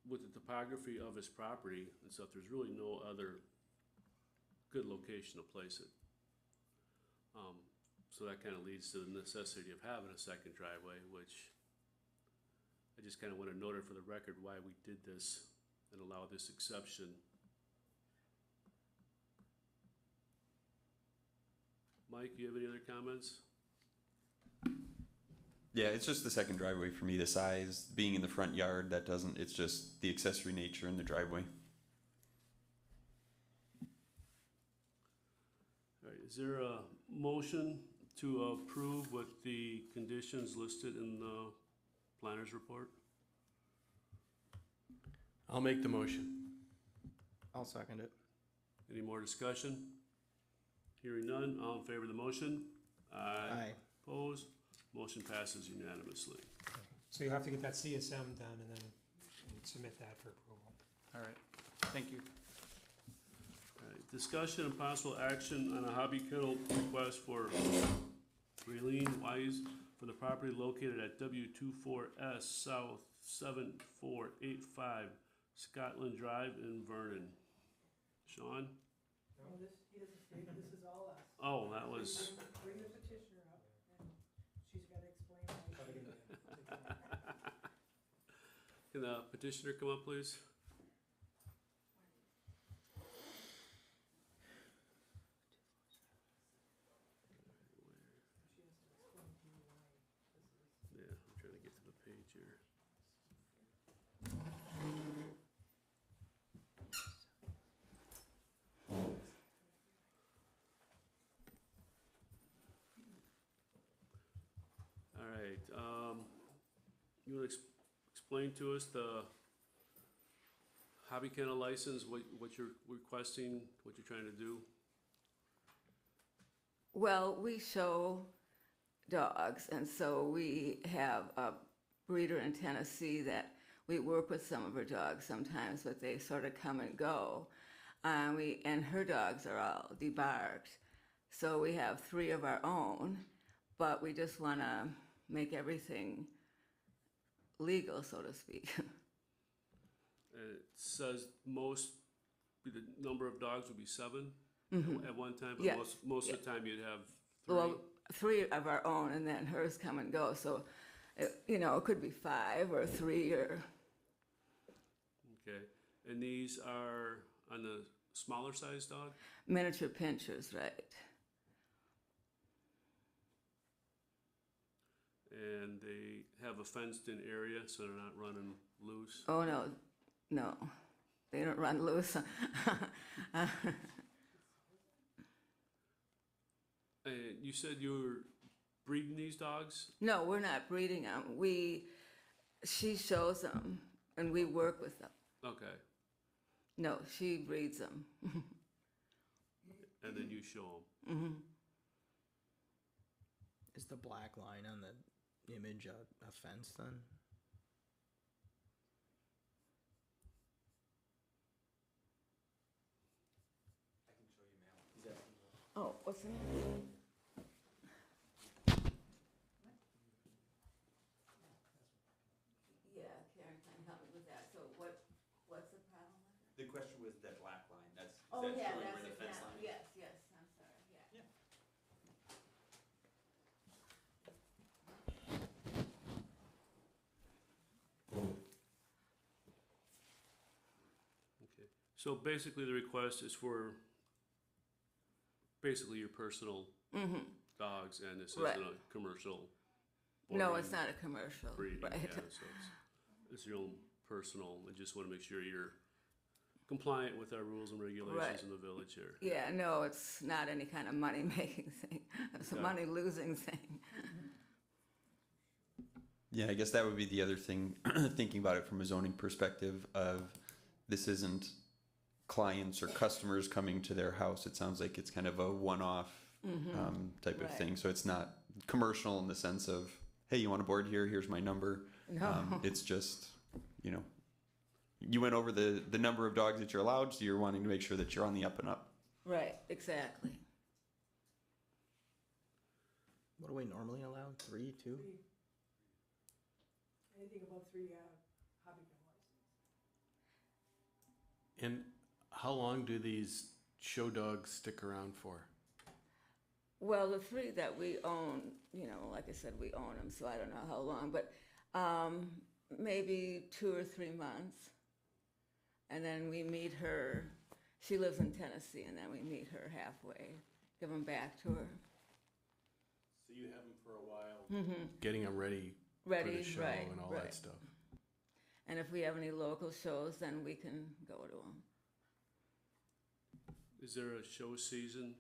with the topography of his property and stuff, there's really no other good location to place it. So that kind of leads to the necessity of having a second driveway, which I just kind of want to note it for the record why we did this and allow this exception. Mike, you have any other comments? Yeah, it's just the second driveway for me. The size, being in the front yard, that doesn't, it's just the accessory nature in the driveway. All right, is there a motion to approve with the conditions listed in the planner's report? I'll make the motion. I'll second it. Any more discussion? Hearing none, all in favor of the motion? Aye. Opposed? Motion passes unanimously. So you have to get that CSM done and then submit that for approval. All right, thank you. All right, discussion and possible action on a hobby kennel request for Raylene Wise for the property located at W24S South 7485 Scotland Drive in Vernon. Sean? No, he doesn't say, this is all us. Oh, that was, Bring the petitioner up, and she's gotta explain why. can the petitioner come up, please? Yeah, I'm trying to get to the page here. All right, you want to explain to us the hobby kennel license, what you're requesting, what you're trying to do? Well, we show dogs, and so we have a breeder in Tennessee that we work with some of her dogs sometimes, but they sort of come and go. And her dogs are all debarked. So we have 3 of our own, but we just want to make everything legal, so to speak. It says the number of dogs would be 7 at one time, but Yes. most of the time you'd have 3. Well, 3 of our own, and then hers come and go. So, you know, it could be 5 or 3 or. Okay, and these are on the smaller size dog? Miniature pinchers, right. And they have a fenced-in area, so they're not running loose? Oh, no, they don't run loose. You said you were breeding these dogs? No, we're not breeding them. She shows them, and we work with them. Okay, No, she breeds them. and then you show them? Is the black line on the image a fence then? Oh, what's the name? that black line, that's, Oh, that's yeah, showing that's where the fence exactly, line is. yes, yes, I'm sorry, yeah. Okay. So basically, the request is for basically your personal dogs, and this Right. isn't a commercial. No, boarding, it's not a commercial, breeding, right. yeah, so it's your own personal. I just want to make sure you're compliant with our rules and regulations Right. in the village here. Yeah, no, it's not any kind of money-making thing. It's a Okay. money-losing thing. Yeah, I guess that would be the other thing, thinking about it from a zoning perspective of this isn't clients or customers coming to their house. It sounds like it's kind of a one-off type of Right. thing. So it's not commercial in the sense of, hey, you want to board here? Here's my number. No. It's just, you know, you went over the number of dogs that you're allowed, so you're wanting to make sure that you're on the up and up. Right, exactly. What do we normally allow? 3, 2? Anything above 3, hobby kennel license. And how long do these show dogs stick around for? Well, the 3 that we own, you know, like I said, we own them, so I don't know how long, but maybe 2 or 3 months. And then we meet her, she lives in Tennessee, and then we meet her halfway, give them back to her. So you have them for a while, getting them ready for Ready, the show right, and all right. that stuff. And if we have any local shows, then we can go to them. Is there a show season?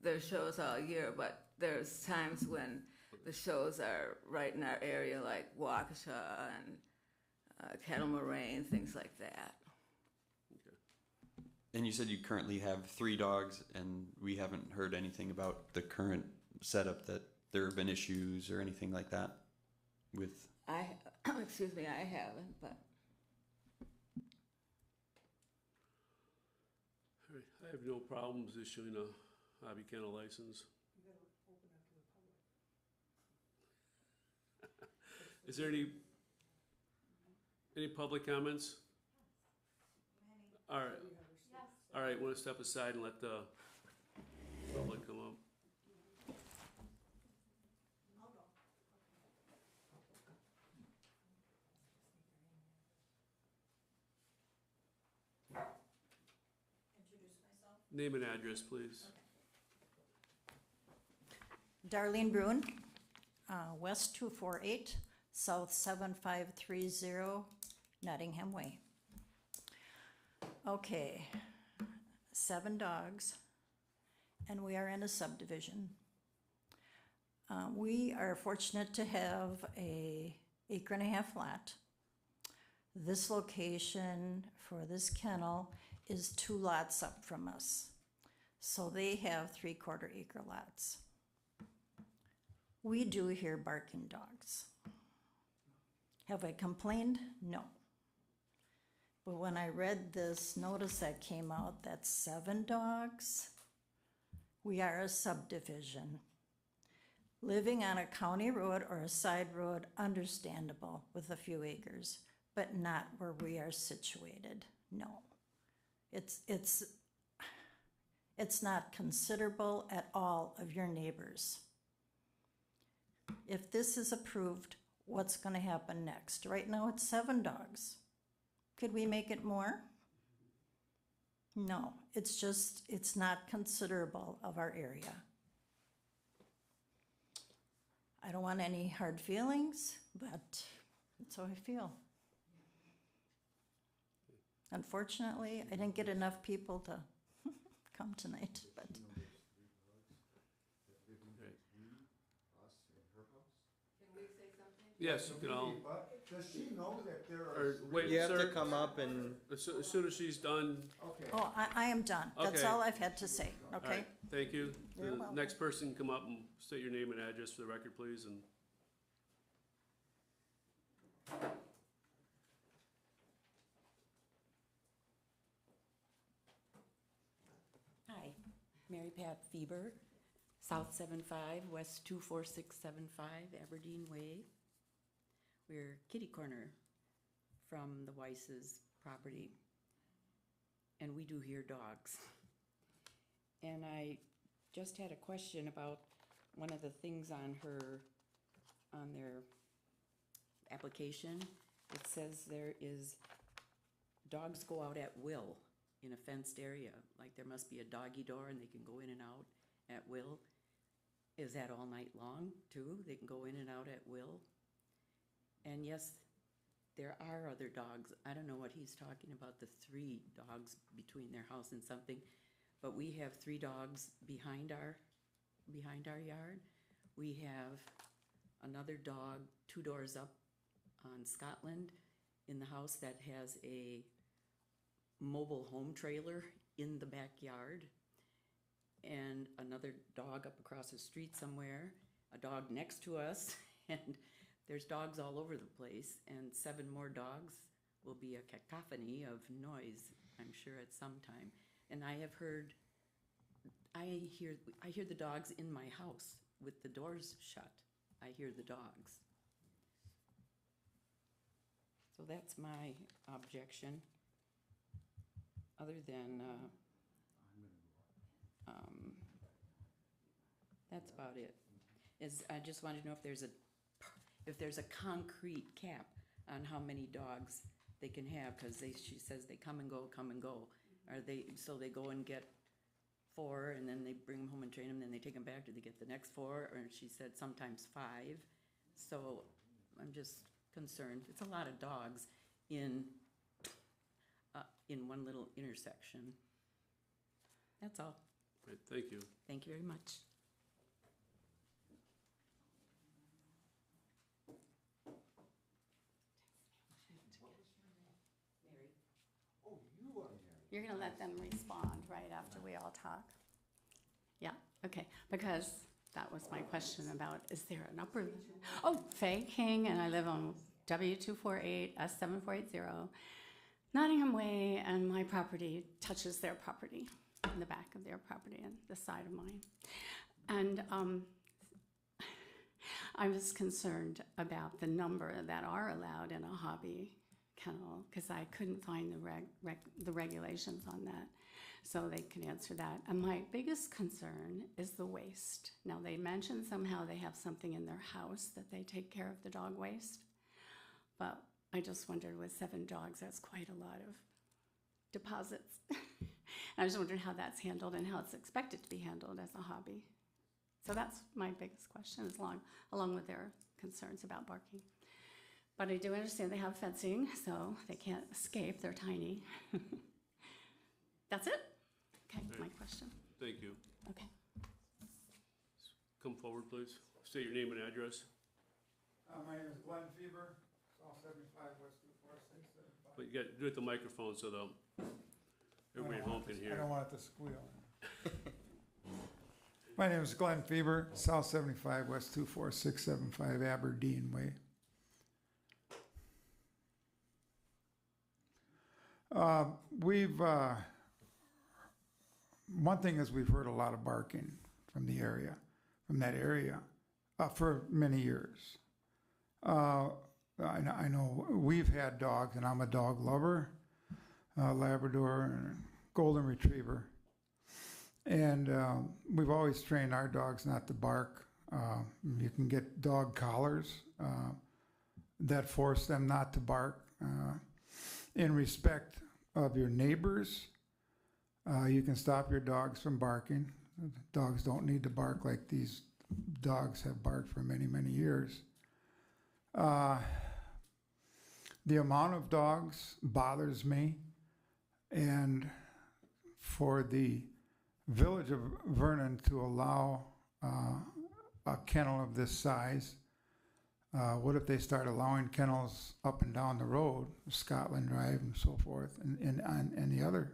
There's shows all year, but there's times when the shows are right in our area, like Waukesha and Kettle Moraine, things like that. And you said you currently have 3 dogs, and we haven't heard anything about the current setup, that there have been issues or anything like that with. Excuse me, I haven't, but All right, I have no problems issuing a hobby kennel license. You gotta open up to the public. Is there any public comments? All right. All right, want to step aside and let the public come up? Name and address, please. Darlene Bruin, West 248, South 7530, Nottingham Way. Okay, 7 dogs, and we are in a subdivision. We are fortunate to have a 1.5 acre lot. This location for this kennel is 2 lots up from us. So they have 3/4 acre lots. We do hear barking dogs. Have I complained? No. But when I read this notice that came out, that's 7 dogs. We are a subdivision. Living on a county road or a side road, understandable with a few acres, but not where we are situated, no. It's not considerable at all of your neighbors. If this is approved, what's gonna happen next? Right now, it's 7 dogs. Could we make it more? No, it's not considerable of our area. I don't want any hard feelings, but that's how I feel. Unfortunately, I didn't get enough people to come tonight, but. Yes, you can all, Does she know that there or wait, You have to sir, come up and, as soon as she's done. Okay. Oh, I am done. That's Okay. all I've had to say, All okay? right, thank you. You're The welcome. next person can come up and state your name and address for the record, please, and. Hi, Mary Pat Feber, South 75, West 24675, Aberdeen Way. We're kitty corner from the Weiss's property. and we do hear dogs. And I just had a question about one of the things on their application. It says there is, dogs go out at will in a fenced area, like there must be a doggy door and they can go in and out at will. Is that all night long too? They can go in and out at will? And yes, there are other dogs. I don't know what he's talking about, the 3 dogs between their house and something, but we have 3 dogs behind our yard. We have another dog 2 doors up on Scotland in the house that has a mobile home trailer in the backyard, and another dog up across the street somewhere, a dog next to us, and there's dogs all over the place, and 7 more dogs will be a cacophony of noise, I'm sure, at some time. And I hear the dogs in my house with the doors shut. I hear the dogs. So that's my objection. Other than, that's about it. I just wanted to know if there's a concrete cap on how many dogs they can have, because she says they come and go. So they go and get 4, and then they bring them home and train them, then they take them back. Do they get the next 4? Or she said sometimes 5. So I'm just concerned. It's a lot of dogs in one little intersection. That's all. Right, thank you. Thank you very much. You're going to let them respond right after we all talk? Yeah, okay, because that was my question about, is there an upper... Oh, Faye King, and I live on W248 S7480, Nottingham Way, and my property touches their property, in the back of their property and the side of mine. And I was concerned about the number that are allowed in a hobby kennel, because I couldn't find the regulations on that, so they can answer that. And my biggest concern is the waste. Now, they mentioned somehow they have something in their house that they take care of the dog waste, but I just wondered, with 7 dogs, that's quite a lot of deposits. I just wondered how that's handled and how it's expected to be handled as a hobby. So that's my biggest question, along with their concerns about barking. But I do understand they have fencing, so they can't escape. They're tiny. That's it? Okay, my question. Thank you. Okay. Come forward, please. State your name and address. My name is Glenn Fever, South 75 West 24675. But you got to do it with the microphone so everybody at home can hear. I don't want it to squeal. My name is Glenn Fever, South 75 West 24675 Aberdeen Way. One thing is we've heard a lot of barking from that area, for many years. I know we've had dogs, and I'm a dog lover, Labrador and Golden Retriever. And we've always trained our dogs not to bark. You can get dog collars that force them not to bark. In respect of your neighbors, you can stop your dogs from barking. Dogs don't need to bark like these dogs have barked for many, many years. The amount of dogs bothers me, and for the village of Vernon to allow a kennel of this size, what if they start allowing kennels up and down the road, Scotland Drive and so forth, and the other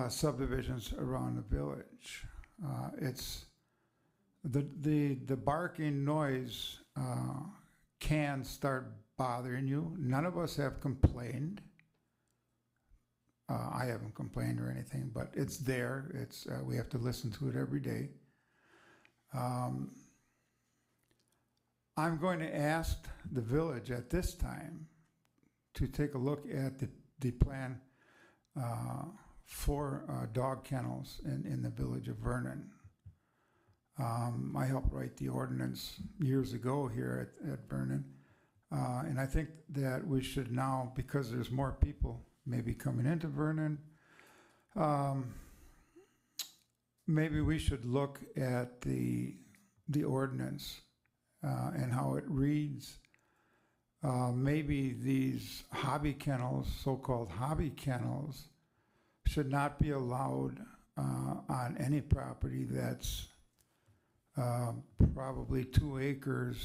subdivisions around the village? It's the barking noise can start bothering you. None of us have complained. I haven't complained or anything, but it's there. It's we have to listen to it every day. I'm going to ask the village at this time to take a look at the plan 4 dog kennels in the village of Vernon. I helped write the ordinance years ago here at Vernon. And I think that we should now, because there's more people maybe coming into Vernon, maybe we should look at the ordinance and how it reads. Maybe these hobby kennels, so-called hobby kennels, should not be allowed on any property that's probably 2 acres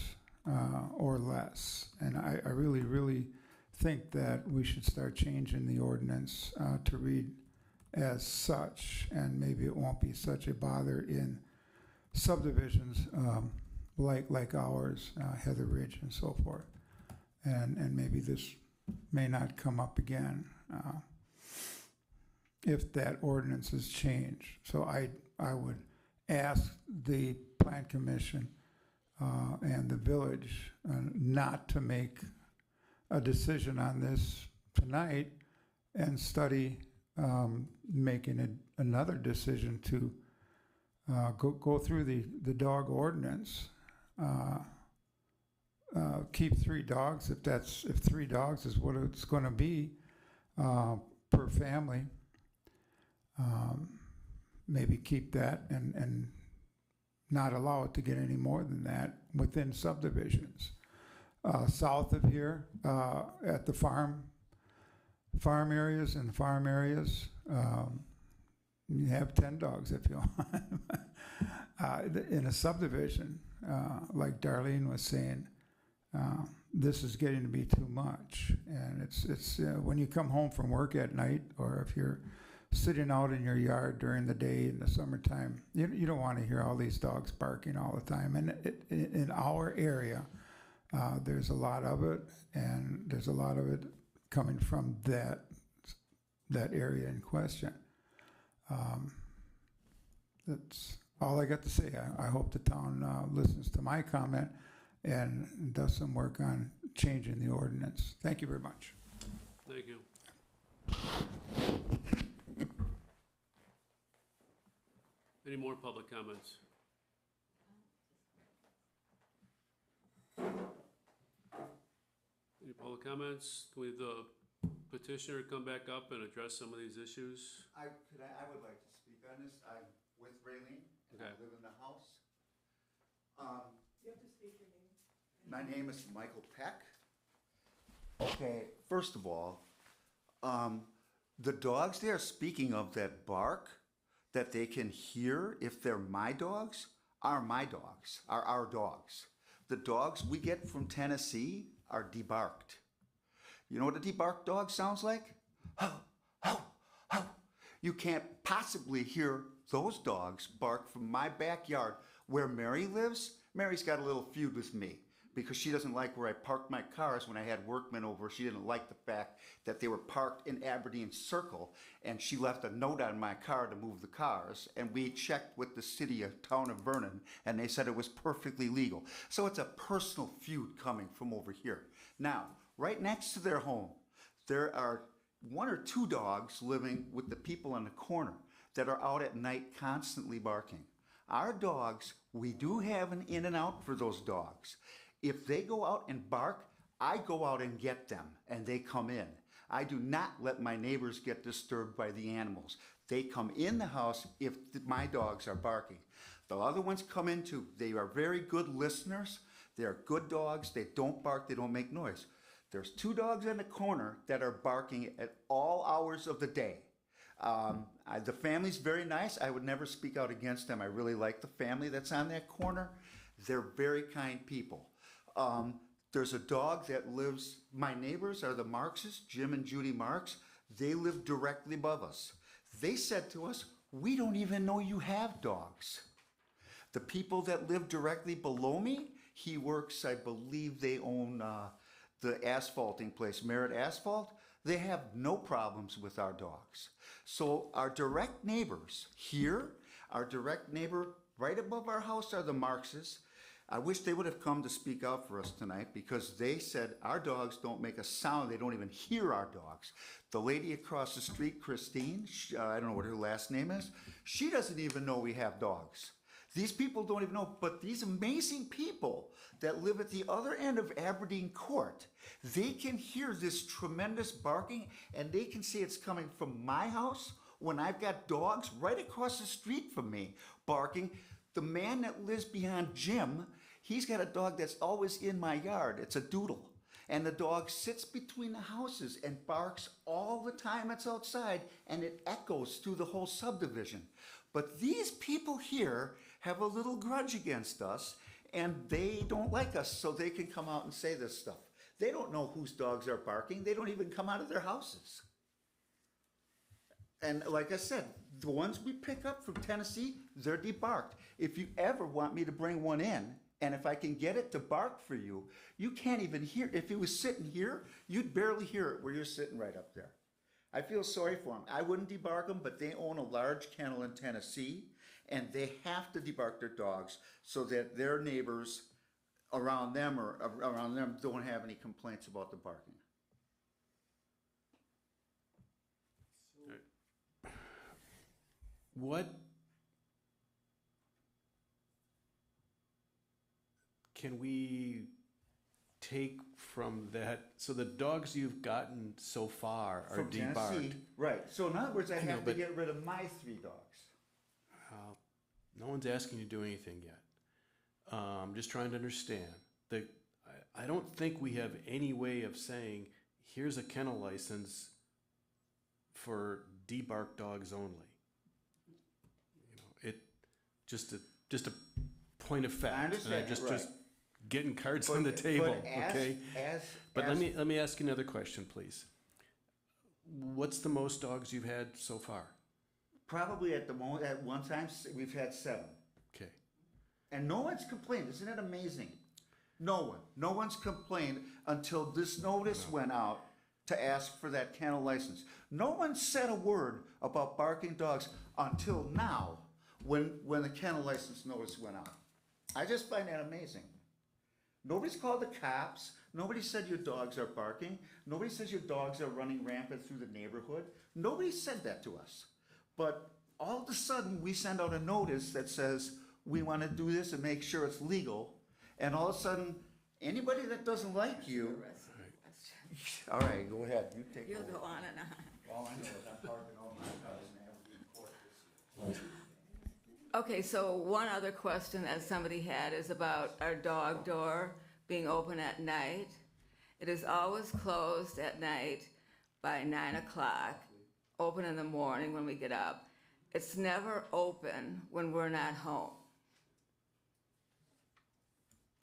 or less. And I really, really think that we should start changing the ordinance to read as such, and maybe it won't be such a bother in subdivisions like ours, Heather Ridge and so forth. And maybe this may not come up again if that ordinance is changed. So I would ask the Plan Commission and the village not to make a decision on this tonight and study making another decision to go through the dog ordinance. Keep 3 dogs if 3 dogs is what it's going to be per family. Maybe keep that and not allow it to get any more than that within subdivisions. South of here, at the farm areas and farm areas, you have 10 dogs if you want. In a subdivision, like Darlene was saying, this is getting to be too much. And it's when you come home from work at night, or if you're sitting out in your yard during the day in the summertime, you don't want to hear all these dogs barking all the time. And in our area, there's a lot of it, and there's a lot of it coming from that area in question. That's all I got to say. I hope the town listens to my comment and does some work on changing the ordinance. Thank you very much. Thank you. Any more public comments? Any public comments? Can we have the petitioner come back up and address some of these issues? I would like to speak on this. I'm with Raylene, and I live in the house. You have to state your name. My name is Michael Peck. Okay, first of all, the dogs there, speaking of that bark, that they can hear if they're my dogs, are my dogs, are our dogs. The dogs we get from Tennessee are debarked. You know what a debarked dog sounds like? Ho, ho, ho. You can't possibly hear those dogs bark from my backyard where Mary lives. Mary's got a little feud with me because she doesn't like where I parked my cars when I had workmen over. She didn't like the fact that they were parked in Aberdeen Circle, and she left a note on my car to move the cars, and we checked with the town of Vernon, and they said it was perfectly legal. So it's a personal feud coming from over here. Now, right next to their home, there are 1 or 2 dogs living with the people on the corner that are out at night constantly barking. Our dogs, we do have an in and out for those dogs. If they go out and bark, I go out and get them, and they come in. I do not let my neighbors get disturbed by the animals. They come in the house if my dogs are barking. The other ones come in too. They are very good listeners. They are good dogs. They don't bark. They don't make noise. There's 2 dogs in the corner that are barking at all hours of the day. The family's very nice. I would never speak out against them. I really like the family that's on that corner. They're very kind people. There's a dog that lives, my neighbors are the Marxes, Jim and Judy Marks. They live directly above us. They said to us, we don't even know you have dogs. The people that live directly below me, he works, I believe they own the asphalting place, Merritt Asphalt. They have no problems with our dogs. So our direct neighbors here, our direct neighbor right above our house are the Marxes. I wish they would have come to speak out for us tonight because they said our dogs don't make a sound. They don't even hear our dogs. The lady across the street, Christine, I don't know what her last name is, she doesn't even know we have dogs. These people don't even know, but these amazing people that live at the other end of Aberdeen Court, they can hear this tremendous barking and they can see it's coming from my house when I've got dogs right across the street from me barking. The man that lives beyond Jim, he's got a dog that's always in my yard. It's a doodle. And the dog sits between the houses and barks all the time it's outside, and it echoes through the whole subdivision. But these people here have a little grudge against us, and they don't like us, so they can come out and say this stuff. They don't know whose dogs are barking. They don't even come out of their houses. And like I said, the ones we pick up from Tennessee, they're debarked. If you ever want me to bring one in, and if I can get it to bark for you, you can't even hear. If it was sitting here, you'd barely hear it where you're sitting right up there. I feel sorry for them. I wouldn't debark them, but they own a large kennel in Tennessee, and they have to debark their dogs so that their neighbors around them don't have any complaints about the barking. What can we take from that? So the dogs you've gotten so far are From debarked. Tennessee, right. So in other words, I I know, have to but- get rid of my 3 dogs. No one's asking you to do anything yet. I'm just trying to understand. I don't think we have any way of saying, here's a kennel license for debarked dogs only. Just a point of fact. I understand, Just right. getting cards on the table, okay? But as- let me ask you another question, please. What's the most dogs you've had so far? Probably at one time, we've had 7. Okay. And no one's complained. Isn't it amazing? No one's complained until this notice went out to ask for that kennel license. No one said a word about barking dogs until now when the kennel license notice went out. I just find that amazing. Nobody's called the cops. Nobody said your dogs are barking. Nobody says your dogs are running rampant through the neighborhood. Nobody said that to us. But all of a sudden, we send out a notice that says we want to do this and make sure it's legal. And all of a sudden, anybody that doesn't like you. All right, go ahead. You take You'll over. go on and on. All I know is I'm parking all my cars in Aberdeen Court this year. Okay, so one other question that somebody had is about our dog door being open at night. It is always closed at night by 9 o'clock, open in the morning when we get up. It's never open when we're not home.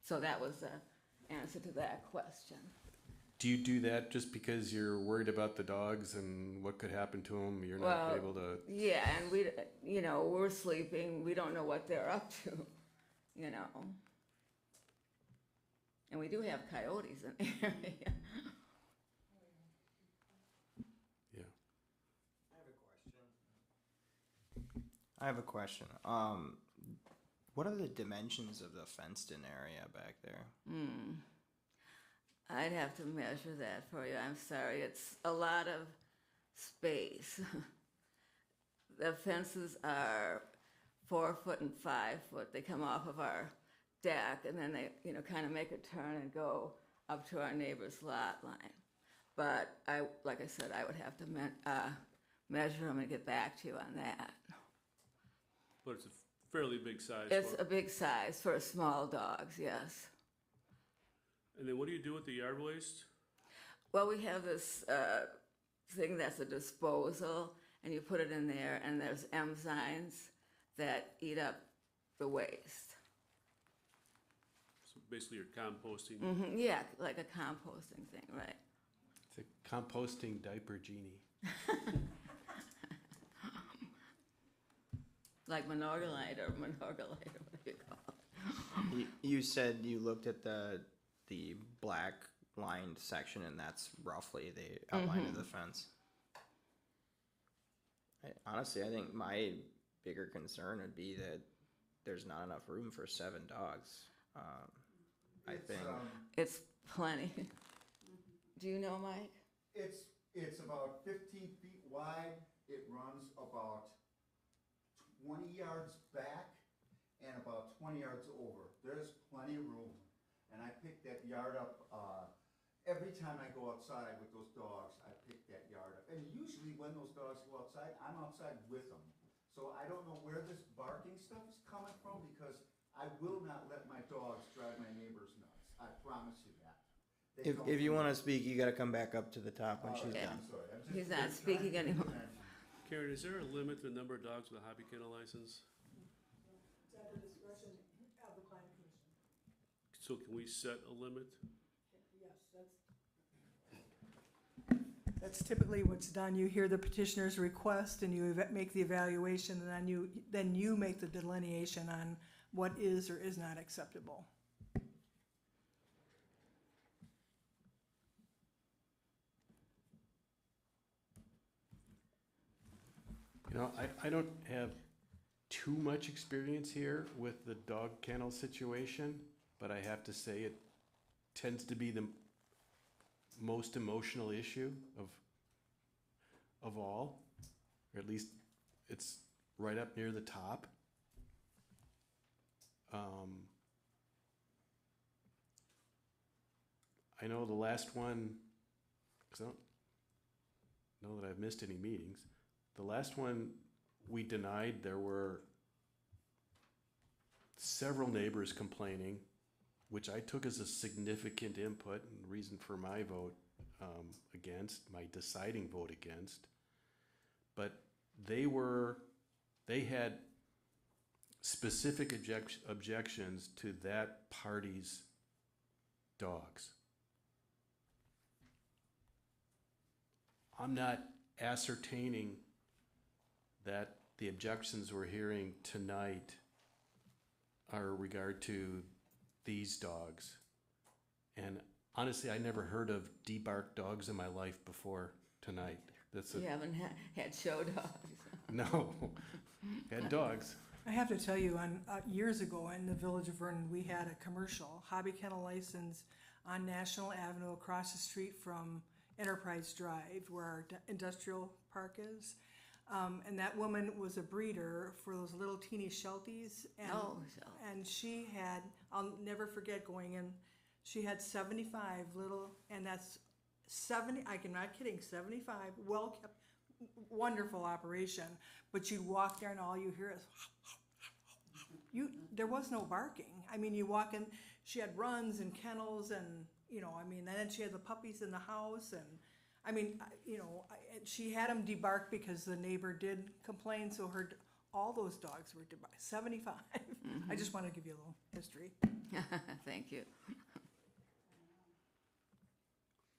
So that was the answer to that question. Do you do that just because you're worried about the dogs and what could happen to them? You're not Well, able to. Yeah, and we're sleeping. We don't know what they're up to, And we do have coyotes in the area. Yeah. I have a question. What are the dimensions of the fenced-in area back there? I'd have to measure that for you. I'm sorry. It's a lot of space. The fences are 4 foot and 5 foot. They come off of our deck, and then they, kind of make a turn and go up to our neighbor's lot line. But like I said, I would have to measure them and get back to you on that. But it's a fairly big size. It's a big size for small dogs, yes. And then what do you do with the yard waste? Well, we have this thing that's a disposal, and you put it in there, and there's enzymes that eat up the waste. So basically you're composting. Yeah, like a composting thing, right. It's a composting diaper genie. Like Monogalite or whatever you call it. You said you looked at the black lined section, and that's roughly the outline of the fence. Honestly, I think my bigger concern would be that there's not enough room for 7 dogs. I think. It's plenty. Do you know, Mike? It's about 15 feet wide. It runs about 20 yards back and about 20 yards over. There's plenty of room. And I pick that yard up, every time I go outside with those dogs, I pick that yard up. And usually when those dogs go outside, I'm outside with them. So I don't know where this barking stuff is coming from because I will not let my dogs drive my neighbors nuts. I promise you that. If you want to speak, you got to come back up to the top when she's Yeah. done. I'm sorry. He's not speaking anymore. Karen, is there a limit to the number of dogs with a hobby kennel license? It's at the discretion of the plan commission. So can we set a limit? Yes, that's typically what's done. You hear the petitioner's request and you make the evaluation, and then you make the delineation on what is or is not acceptable. You know, I don't have too much experience here with the dog kennel situation, but I have to say it tends to be the most emotional issue of all, or at least it's right up near the top. I know the last one, because I don't know that I've missed any meetings. The last one we denied, there were several neighbors complaining, which I took as a significant input and reason for my vote against, my deciding vote against. But they had specific objections to that party's dogs. I'm not ascertaining that the objections we're hearing tonight are regard to these dogs. And honestly, I never heard of debarked dogs in my life before tonight. You haven't had show dogs. No, had dogs. I have to tell you, years ago in the village of Vernon, we had a commercial hobby kennel license on National Avenue across the street from Enterprise Drive, where our industrial park is. And that woman was a breeder for those little teeny Shelties. And she had, I'll never forget going in, she had 75 little, and that's 70, I'm not kidding, 75 well kept, wonderful operation. But you'd walk there and all you hear is, there was no barking. I mean, you walk in, she had runs and kennels and, and then she had the puppies in the house and, she had them debarked because the neighbor did complain, so all those dogs were debarked, 75. Mm-hmm. I just want to give you a little history. Thank you.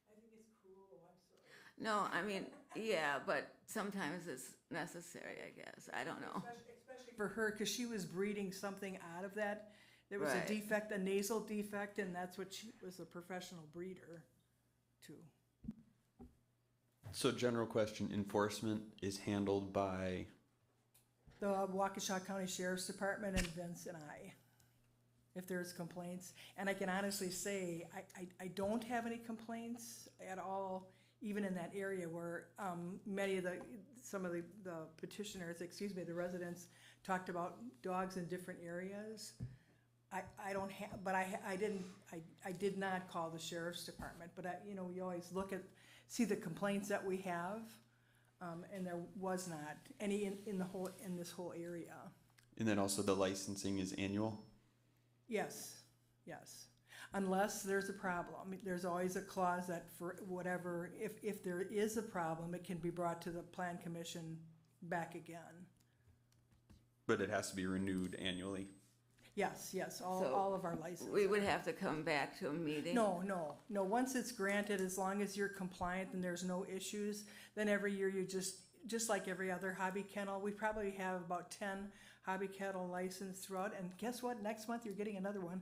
I think it's cruel, I'm sorry. No, I mean, yeah, but sometimes it's necessary, I guess. I don't know. Especially for her, because she was breeding something out of that. There was Right. a defect, a nasal defect, and that's what she was a professional breeder too. So general question, enforcement is handled by, The Waukesha County Sheriff's Department and Vince and I, if there's complaints. And I can honestly say, I don't have any complaints at all, even in that area where some of the petitioners, the residents talked about dogs in different areas. I don't have, but I did not call the Sheriff's Department, but you always see the complaints that we have. And there was not any in this whole area. and then also the licensing is annual? Yes. Unless there's a problem. There's always a clause that for whatever, if there is a problem, it can be brought to the Plan Commission back again. But it has to be renewed annually? Yes, So all of our licenses. We would have to come back to a meeting? No. Once it's granted, as long as you're compliant and there's no issues, then every year you just like every other hobby kennel, we probably have about 10 hobby kennel licensed throughout. And guess what? Next month you're getting another one.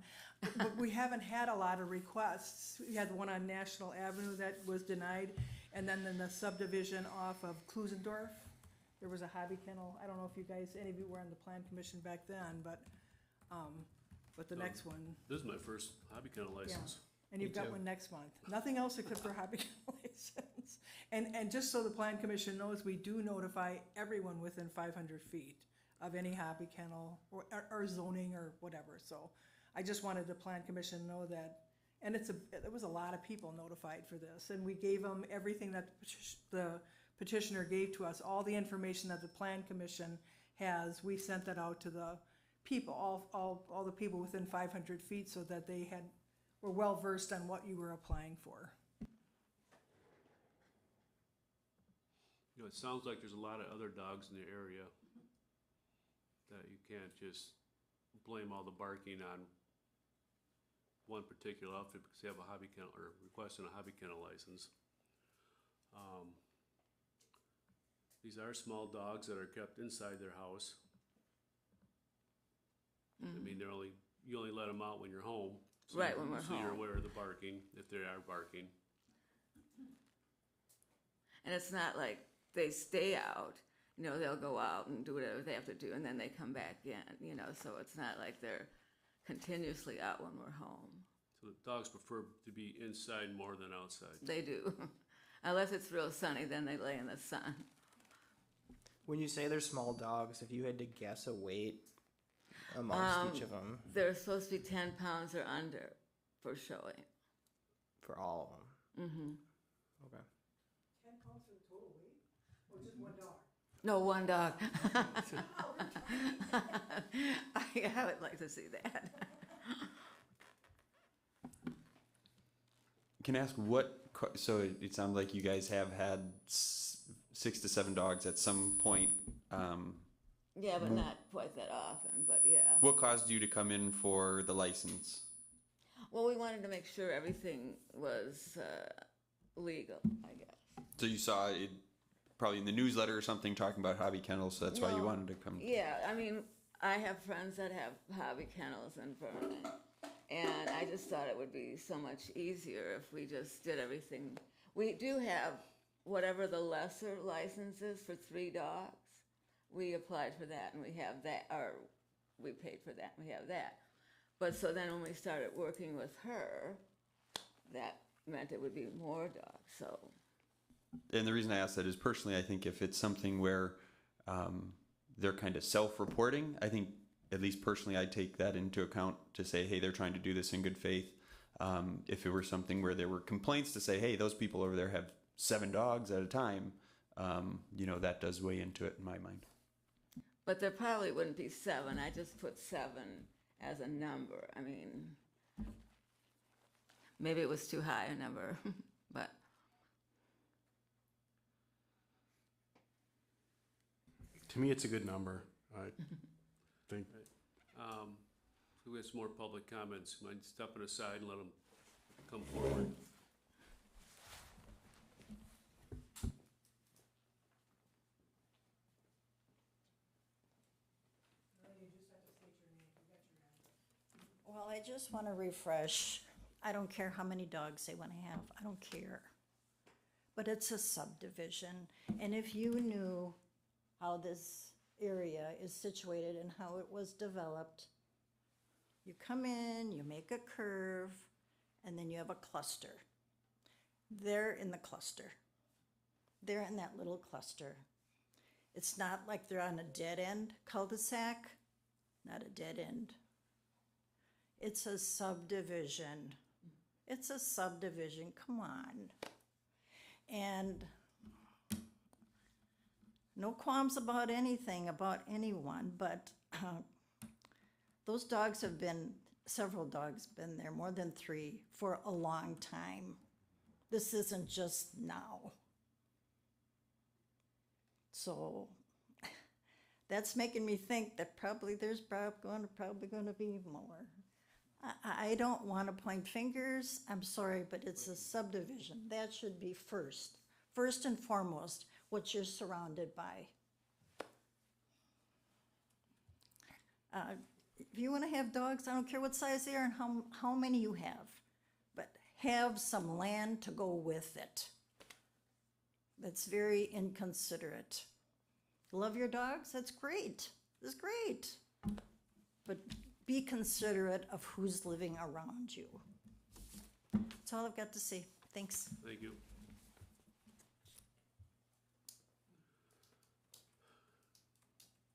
But we haven't had a lot of requests. We had one on National Avenue that was denied, and then in the subdivision off of Klusendorf, there was a hobby kennel. I don't know if any of you were on the Plan Commission back then, but but the next one, This is my first hobby kennel license. and you've got one next month. Nothing else except for hobby kennel license. And just so the plan commission knows, we do notify everyone within 500 feet of any hobby kennel or zoning or whatever. So I just wanted the plan commission to know that. And there was a lot of people notified for this, and we gave them everything that the petitioner gave to us, all the information that the plan commission has. We sent that out to the people, all the people within 500 feet, so that they were well versed on what you were applying for. You know, it sounds like there's a lot of other dogs in the area that you can't just blame all the barking on one particular outfit because they have a hobby kennel or requesting a hobby kennel license. These are small dogs that are kept inside their house. I mean, you only let them out when you're home. So Right, when we're so you're home. aware of the barking, if they are barking. And it's not like they stay out, you know, they'll go out and do whatever they have to do and then they come back in, you know, so it's not like they're continuously out when we're home. So the dogs prefer to be inside more than outside. They do. Unless it's real sunny, then they lay in the sun. When you say they're small dogs, if you had to guess a weight amongst each of them, They're supposed to be 10 pounds or under for showing. for all of them. Mm-hmm. Okay. 10 pounds for the total weight, or just one dog? No, one dog. I would like to see that. Can I ask so it sounds like you guys have had 6 to 7 dogs at some point. Yeah, but not quite that often, but yeah. What caused you to come in for the license? Well, we wanted to make sure everything was legal, I guess. So you saw it probably in the newsletter or something talking about hobby kennels, so that's why you No. wanted to come. Yeah, I mean, I have friends that have hobby kennels in Vernon, and I just thought it would be so much easier if we just did everything. We do have whatever the lesser license is for 3 dogs. We applied for that, and we have that, or we paid for that, and we have that. But so then when we started working with her, that meant it would be more dogs, so. And the reason I ask that is personally, I think if it's something where they're kind of self-reporting, I think at least personally I'd take that into account to say, hey, they're trying to do this in good faith. If it were something where there were complaints to say, hey, those people over there have 7 dogs at a time, you know, that does weigh into it in my mind. But there probably wouldn't be 7. I just put 7 as a number. I mean, maybe it was too high a number, but. To me, it's a good number. I think. Who has more public comments? Mind stepping aside and let them come forward? Well, I just want to refresh. I don't care how many dogs they want to have. I don't care. But it's a subdivision. And if you knew how this area is situated and how it was developed, you come in, you make a curve, and then you have a cluster. They're in the cluster. They're in that little cluster. It's not like they're on a dead-end cul-de-sac, not a dead end. It's a subdivision. It's a subdivision, come on. And no qualms about anything, about anyone, but those dogs have been, several dogs been there, more than 3, for a long time. This isn't just now. So that's making me think that probably there's probably going to be more. I don't want to point fingers. I'm sorry, but it's a subdivision. That should be first and foremost, what you're surrounded by. If you want to have dogs, I don't care what size they are and how many you have, but have some land to go with it. That's very inconsiderate. Love your dogs? That's great. That's great. But be considerate of who's living around you. That's all I've got to say. Thanks. Thank you.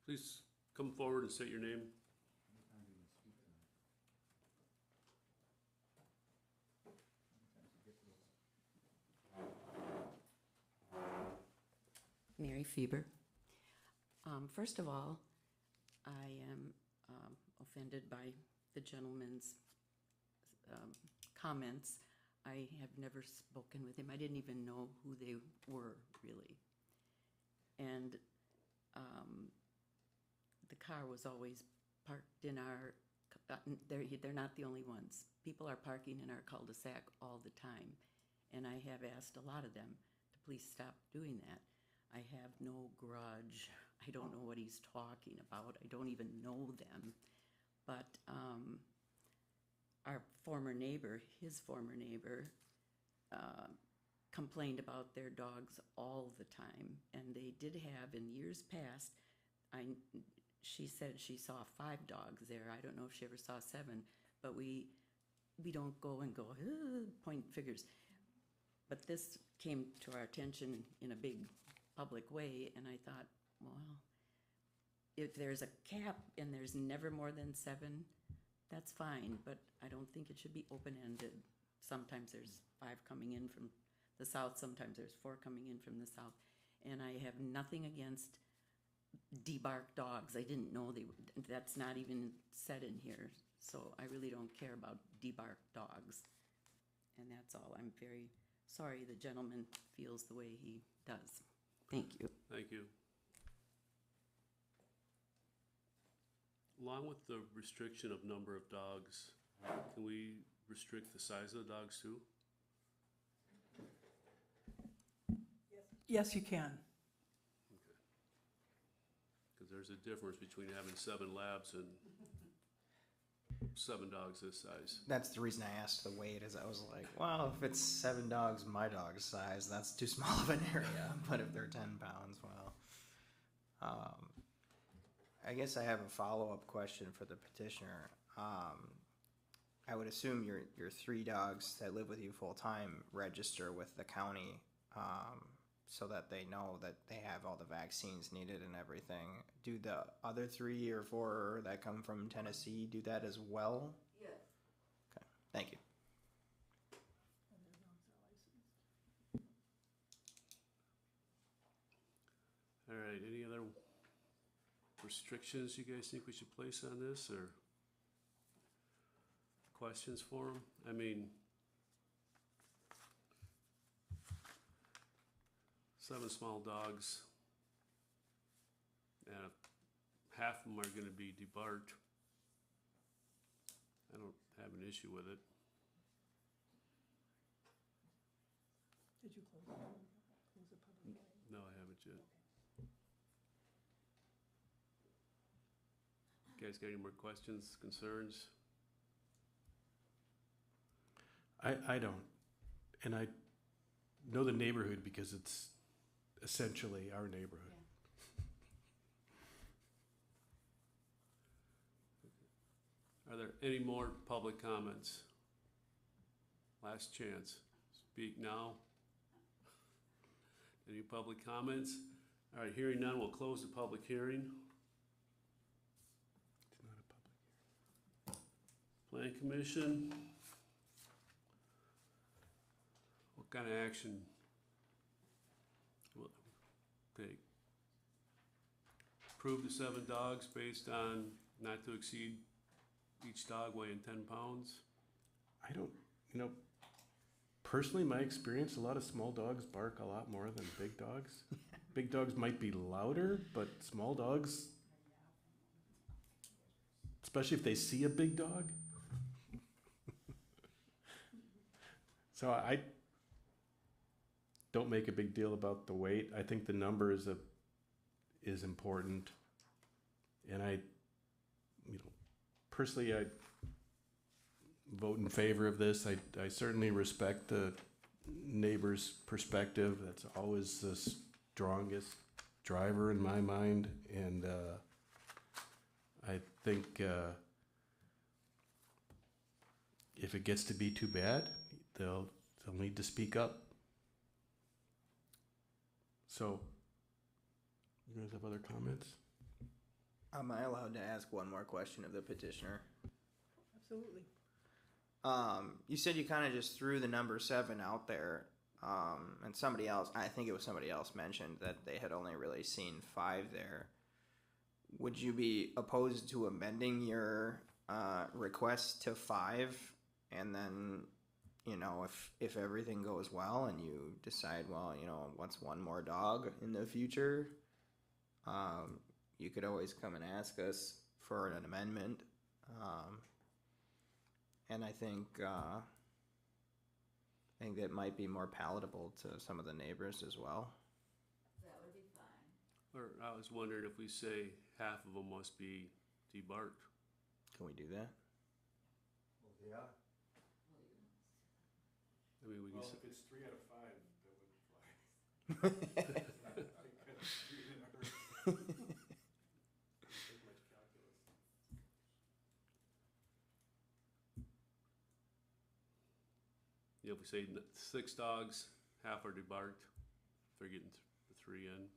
Please come forward and state your name. Mary Feber. First of all, I am offended by the gentleman's comments. I have never spoken with him. I didn't even know who they were, really. And the car was always parked in our, they're not the only ones. People are parking in our cul-de-sac all the time. And I have asked a lot of them to please stop doing that. I have no grudge. I don't know what he's talking about. I don't even know them. But our former neighbor, his former neighbor, complained about their dogs all the time. And they did have, in years past, she said she saw 5 dogs there. I don't know if she ever saw 7, but we don't go and go, point fingers. But this came to our attention in a big public way, and I thought, well, if there's a cap and there's never more than 7, that's fine, but I don't think it should be open-ended. Sometimes there's 5 coming in from the south, sometimes there's 4 coming in from the south, and I have nothing against debarked dogs. I didn't know that's not even said in here, so I really don't care about debarked dogs, and that's all. I'm very sorry the gentleman feels the way he does. Thank you. Thank you. Along with the restriction of number of dogs, can we restrict the size of the dogs too? Yes, you can. Because there's a difference between having 7 labs and 7 dogs this size. That's the reason I asked the weight, is I was like, well, if it's 7 dogs my dog's size, that's too small of an area. But if they're 10 pounds, well. I guess I have a follow-up question for the petitioner. I would assume your 3 dogs that live with you full-time register with the county so that they know that they have all the vaccines needed and everything. Do the other 3 or 4 that come from Tennessee do that as well? Yes. Okay, thank you. All right, any other restrictions you guys think we should place on this, or questions for them? I mean, 7 small dogs, and half of them are gonna be debarked. I don't have an issue with it. Did you close the public hearing? No, I haven't yet. You guys got any more questions, concerns? I don't. And I know the neighborhood because it's essentially our neighborhood. Are there any more public comments? Last chance. Speak now. Any public comments? All right, hearing none, we'll close the public hearing. It's not a public hearing. Plan Commission. What kind of action will take? Approve the 7 dogs based on not to exceed each dog weighing 10 pounds? I don't, personally, my experience, a lot of small dogs bark a lot more than big dogs. Big dogs might be louder, but small dogs, especially if they see a big dog. So I don't make a big deal about the weight. I think the number is important. And personally, I vote in favor of this. I certainly respect the neighbor's perspective. That's always the strongest driver in my mind. And I think if it gets to be too bad, they'll need to speak up. So, you guys have other comments? Am I allowed to ask one more question of the petitioner? Absolutely. You said you kind of just threw the number 7 out there, and somebody else, I think it was somebody else, mentioned that they had only really seen 5 there. Would you be opposed to amending your request to 5, and then, you know, if everything goes well and you decide, well, you know, what's one more dog in the future, you could always come and ask us for an amendment. And I think that might be more palatable to some of the neighbors as well. That would be fine. Or I was wondering if we say half of them must be debarked. Can we do that? Well, yeah. I mean, we can. Well, if it's 3 out of 5, that would fly. Yeah, if we say 6 dogs, half are debarked, they're getting the 3 in.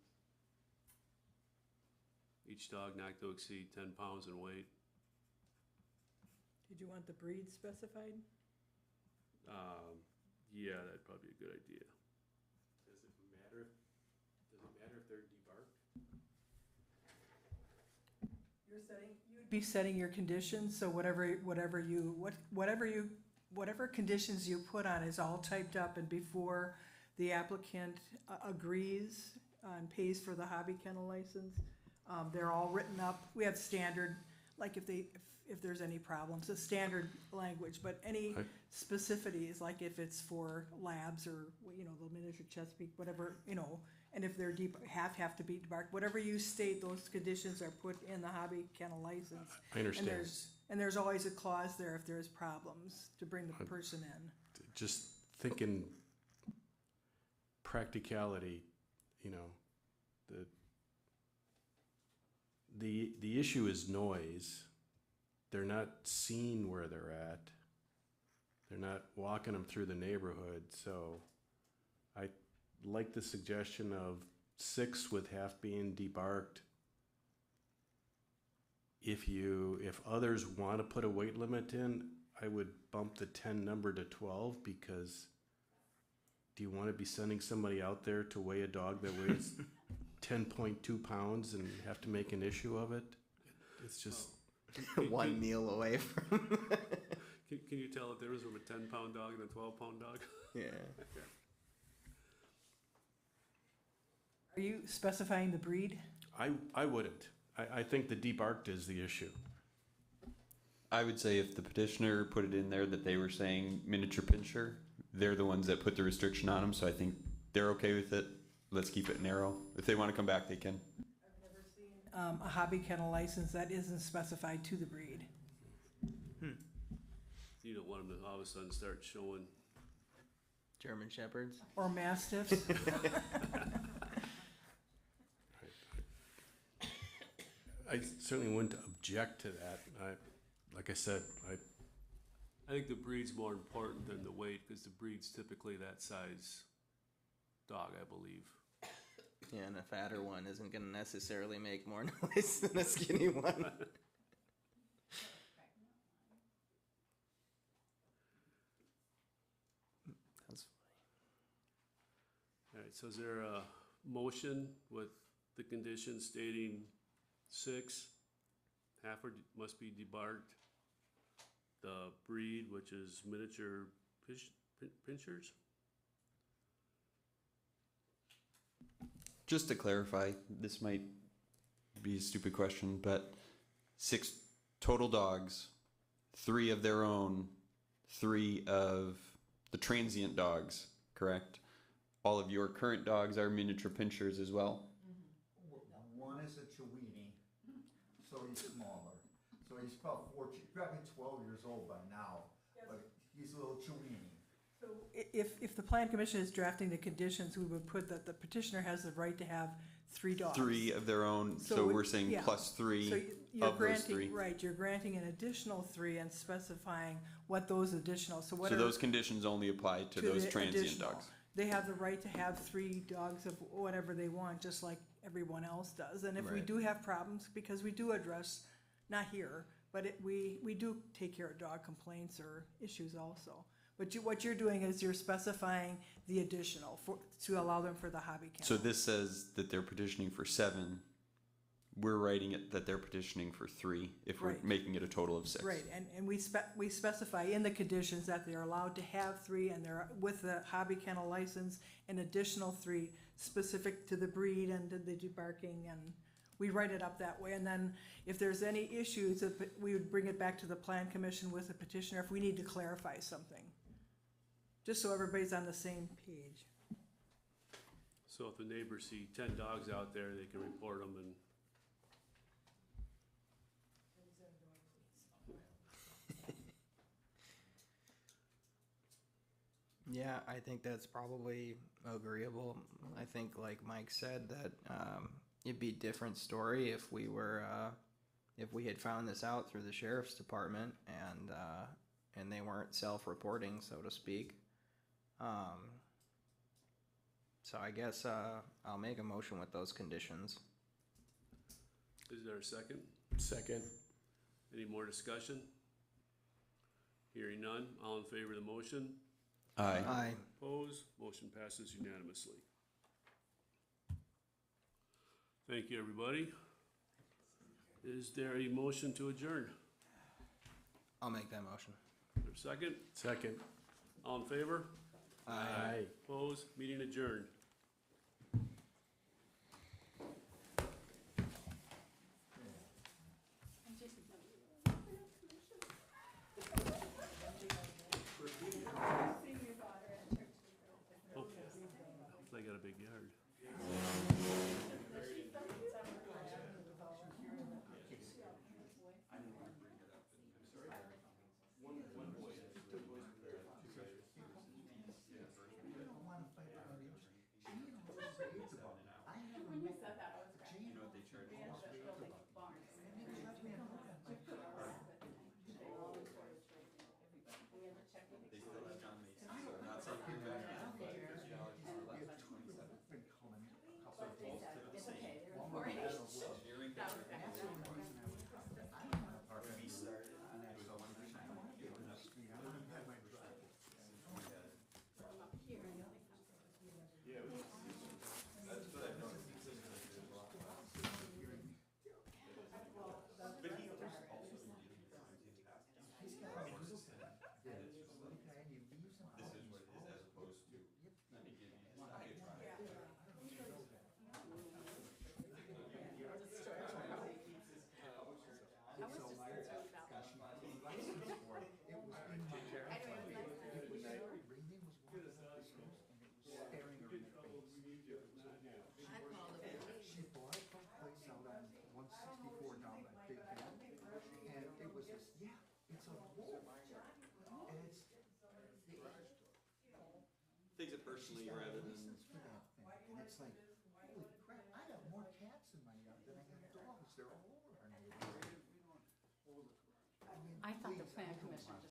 Each dog not to exceed 10 pounds in weight. Did you want the breed specified? Yeah, that'd probably be a good idea. Does it matter if they're debarked? You'd be setting your conditions, so whatever conditions you put on is all typed up, and before the applicant agrees and pays for the hobby kennel license, they're all written up. We have standard, like if there's any problems, a standard language, but any specificities, like if it's for labs or, you know, the miniature Chesapeake, whatever, you know, and if they're have to be debarked, whatever you state, those conditions are put in the hobby kennel license. I understand. And there's always a clause there if there's problems to bring the person in. Just thinking practicality, you know, the issue is noise. They're not seeing where they're at. They're not walking them through the neighborhood. So I like the suggestion of 6 with half being debarked. If others want to put a weight limit in, I would bump the 10 number to 12, because do you want to be sending somebody out there to weigh a dog that weighs 10.2 pounds and have to make an issue of it? It's just one meal away from. Can you tell if there is from a 10-pound dog and a 12-pound dog? Yeah. Are you specifying the breed? I wouldn't. I think the debarked is the issue. I would say if the petitioner put it in there that they were saying miniature pinscher, they're the ones that put the restriction on them, so I think they're okay with it. Let's keep it narrow. If they want to come back, they can. I've never seen a hobby kennel license that isn't specified to the breed. You don't want them to all of a sudden start showing German Shepherds? Or Mastiffs. I certainly wouldn't object to that. Like I said, I think the breed's more important than the weight, because the breed's typically that size dog, I believe. Yeah, and a fatter one isn't going to necessarily make more noise than a skinny one. That's All right, so is there a motion with the condition stating 6, half must be debarked, the breed, which is miniature pinchers? Just to clarify, this might be a stupid question, but 6 total dogs, 3 of their own, 3 of the transient dogs, correct? All of your current dogs are miniature pinchers as well? One is a Chiweenie, so he's smaller. So he's probably 12 years old by now, but he's a little Chiweenie. So if the plan commission is drafting the conditions, we would put that the petitioner has the right to have 3 dogs. 3 of their own, so we- we're saying yeah. plus 3 So you're of those granting, 3. right, you're granting an additional 3 and specifying what those additional, so what So are. those conditions only apply to those the transient additional. dogs. They have the right to have 3 dogs of whatever they want, just like everyone else does. And if we Right. do have problems, because we do address, not here, but we do take care of dog complaints or issues also. But what you're doing is you're specifying the additional to allow them for the hobby kennel. So this says that they're petitioning for 7. We're writing it that they're petitioning for 3 if we're Right. making it a total of 6. Right, and we specify in the conditions that they're allowed to have 3, and they're, with the hobby kennel license, an additional 3 specific to the breed and to the debarking, and we write it up that way. And then if there's any issues, we would bring it back to the plan commission with the petitioner if we need to clarify something. Just so everybody's on the same page. So if the neighbors see 10 dogs out there, they can report them and. Yeah, I think that's probably agreeable. I think, like Mike said, that it'd be a different story if we were, if we had found this out through the sheriff's department and they weren't self-reporting, so to speak. So I guess I'll make a motion with those conditions. Is there a second? Second. Any more discussion? Hearing none, all in favor of the motion? Aye. Aye. Opposed? Motion passes unanimously. Thank you, everybody. Is there a motion to adjourn? I'll make that motion. Is there a second? Second. All in favor? Aye. Opposed? Meeting adjourned. They got a big yard. When you said that, I was cracking. You know what they charge? They ended up building barns. We had to check with the county. Not something But they said, it's okay, they're in 4-H. That was back then. Our fee started on actual 1%. That's what I've noticed. But he also this is what it is as opposed to, let me give you this diatribe. She bought a place out on 164 down at Big Bend, and it was this, yeah, it's a wolf. And it's, Takes it personally rather than. license for that thing, and it's like, holy crap, I have more cats in my yard than I have dogs, they're all over our neighborhood. I mean, I thought the please, plan I don't commission want